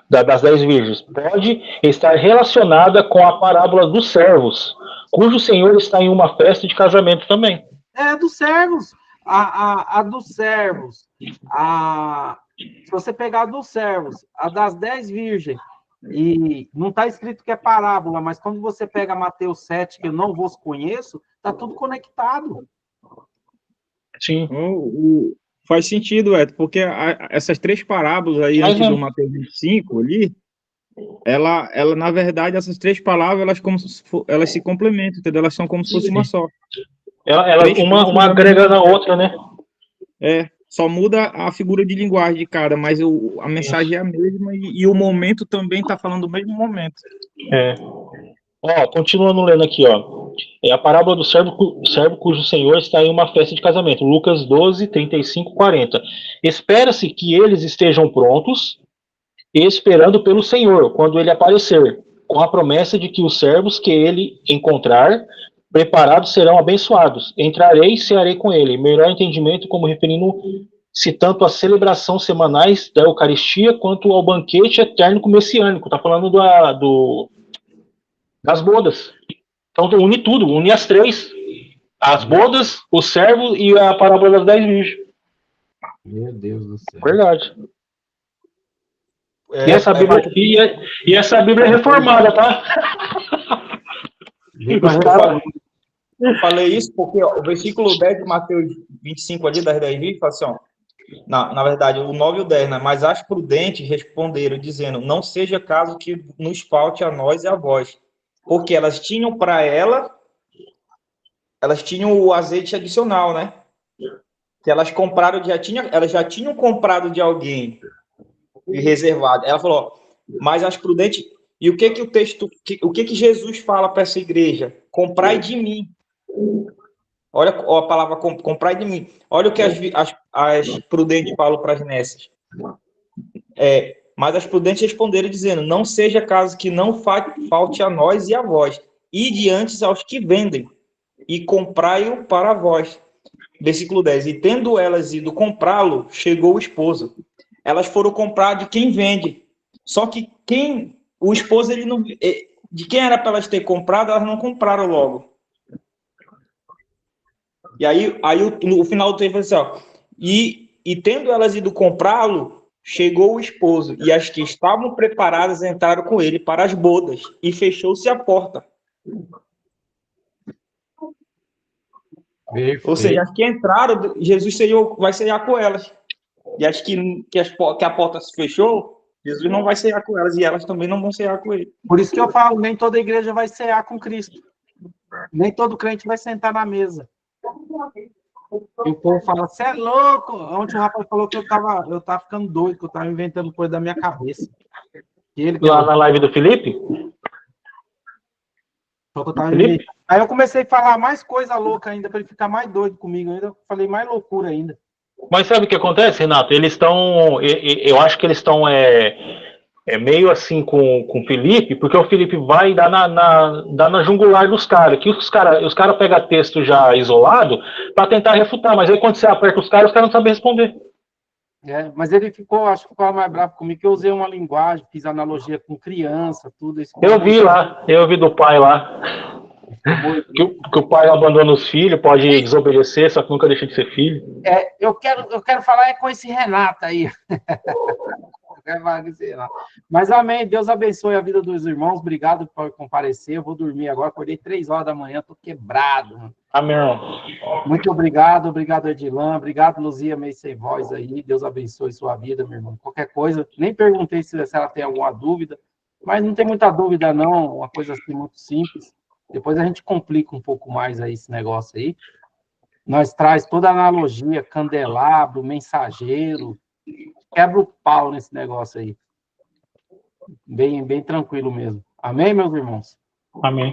F: das 10 virgens, pode estar relacionada com a parábola dos servos, cujo senhor está em uma festa de casamento também.
B: É, dos servos. A dos servos. Se você pegar a dos servos, a das 10 virgens, e não está escrito que é parábola, mas quando você pega Mateus 7, que eu não vos conheço, está tudo conectado.
F: Sim.
G: Faz sentido, Edson, porque essas 3 parábolas aí, antes do Mateus 25, ali, ela, na verdade, essas 3 palavras, elas se complementam, entendeu? Elas são como se fosse uma só.
F: Uma agrega na outra, né?
G: Só muda a figura de linguagem de cada, mas a mensagem é a mesma e o momento também está falando do mesmo momento.
F: Continuando lendo aqui, ó. É a parábola do servo cujo senhor está em uma festa de casamento. Lucas 12, 35, 40. Espera-se que eles estejam prontos, esperando pelo Senhor, quando ele aparecer, com a promessa de que os servos que ele encontrar preparados serão abençoados. Entrarei e cearei com ele. Melhor entendimento como referindo-se tanto às celebrações semanais da Eucaristia quanto ao banquete eterno messiânico. Está falando das bodas. Então une tudo, une as 3. As bodas, o servo e a parábola das 10 virgens.
B: Meu Deus do céu.
F: Verdade. E essa Bíblia é reformada, tá?
G: Eu falei isso porque o versículo 10 de Mateus 25 ali, das 10 virgens, fala assim, ó, na verdade, o 9 e o 10, né? Mas as prudentes responderam, dizendo, não seja caso que nos falte a nós e a vós, porque elas tinham para elas tinham o azeite adicional, né? Que elas compraram, elas já tinham comprado de alguém e reservado. Ela falou, mas as prudentes... E o que o texto, o que Jesus fala para essa igreja? Comprai de mim. Olha a palavra comprai de mim. Olha o que as prudentes falam para as nessas. Mas as prudentes responderam dizendo, não seja caso que não falte a nós e a vós, e diante aos que vendem, e comprai-o para vós. Versículo 10. E tendo elas ido comprá-lo, chegou o esposo. Elas foram comprar de quem vende. Só que o esposo, ele não... De quem era para elas ter comprado, elas não compraram logo. E aí no final do texto fala assim, ó, e tendo elas ido comprá-lo, chegou o esposo, e as que estavam preparadas entraram com ele para as bodas, e fechou-se a porta. Ou seja, as que entraram, Jesus vai ceiar com elas. E as que a porta se fechou, Jesus não vai ceiar com elas, e elas também não vão ceiar com ele.
B: Por isso que eu falo, nem toda igreja vai cear com Cristo. Nem todo crente vai sentar na mesa. E o povo fala, você é louco! Ontem o rapaz falou que eu tava ficando doido, que eu tava inventando coisa da minha cabeça. E ele
F: Lá na live do Felipe?
B: Felipe? Aí eu comecei a falar mais coisa louca ainda, para ele ficar mais doido comigo. Ainda falei mais loucura ainda.
F: Mas sabe o que acontece, Renato? Eles estão. Eu acho que eles estão meio assim com o Felipe, porque o Felipe vai dar na jungular dos caras. Que os cara pegam texto já isolado para tentar refutar, mas aí quando você aperta os caras não sabem responder.
B: Mas ele acho que ficou mais bravo comigo, que eu usei uma linguagem, fiz analogia com criança, tudo isso.
F: Eu vi do pai lá. Que o pai abandona os filhos, pode desobedecer, só que nunca deixa de ser filho.
B: Eu quero falar com esse Renato aí. Mas amém, Deus abençoe a vida dos irmãos, obrigado por comparecer, eu vou dormir agora, acordei 3 horas da manhã, tô quebrado. Mano.
F: Amém.
B: Muito obrigado Edilan, obrigado Luzia, meio sem voz aí, Deus abençoe sua vida, meu irmão. Qualquer coisa, nem perguntei se ela tem alguma dúvida, mas não tem muita dúvida não, uma coisa assim muito simples. Depois a gente complica um pouco mais aí esse negócio aí. Nós traz toda a analogia, candelabro, mensageiro, quebra o pau nesse negócio aí. Bem, bem tranquilo mesmo. Amém, meus irmãos?
F: Amém.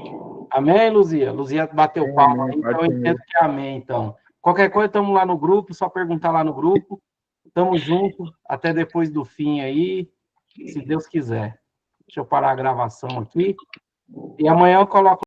B: Amém, Luzia? Luzia bateu palma aí, então eu entendo que é amém, então. Qualquer coisa, estamos lá no grupo, só perguntar lá no grupo. Estamos juntos até depois do fim aí, se Deus quiser. Deixa eu parar a gravação aqui. E amanhã eu coloco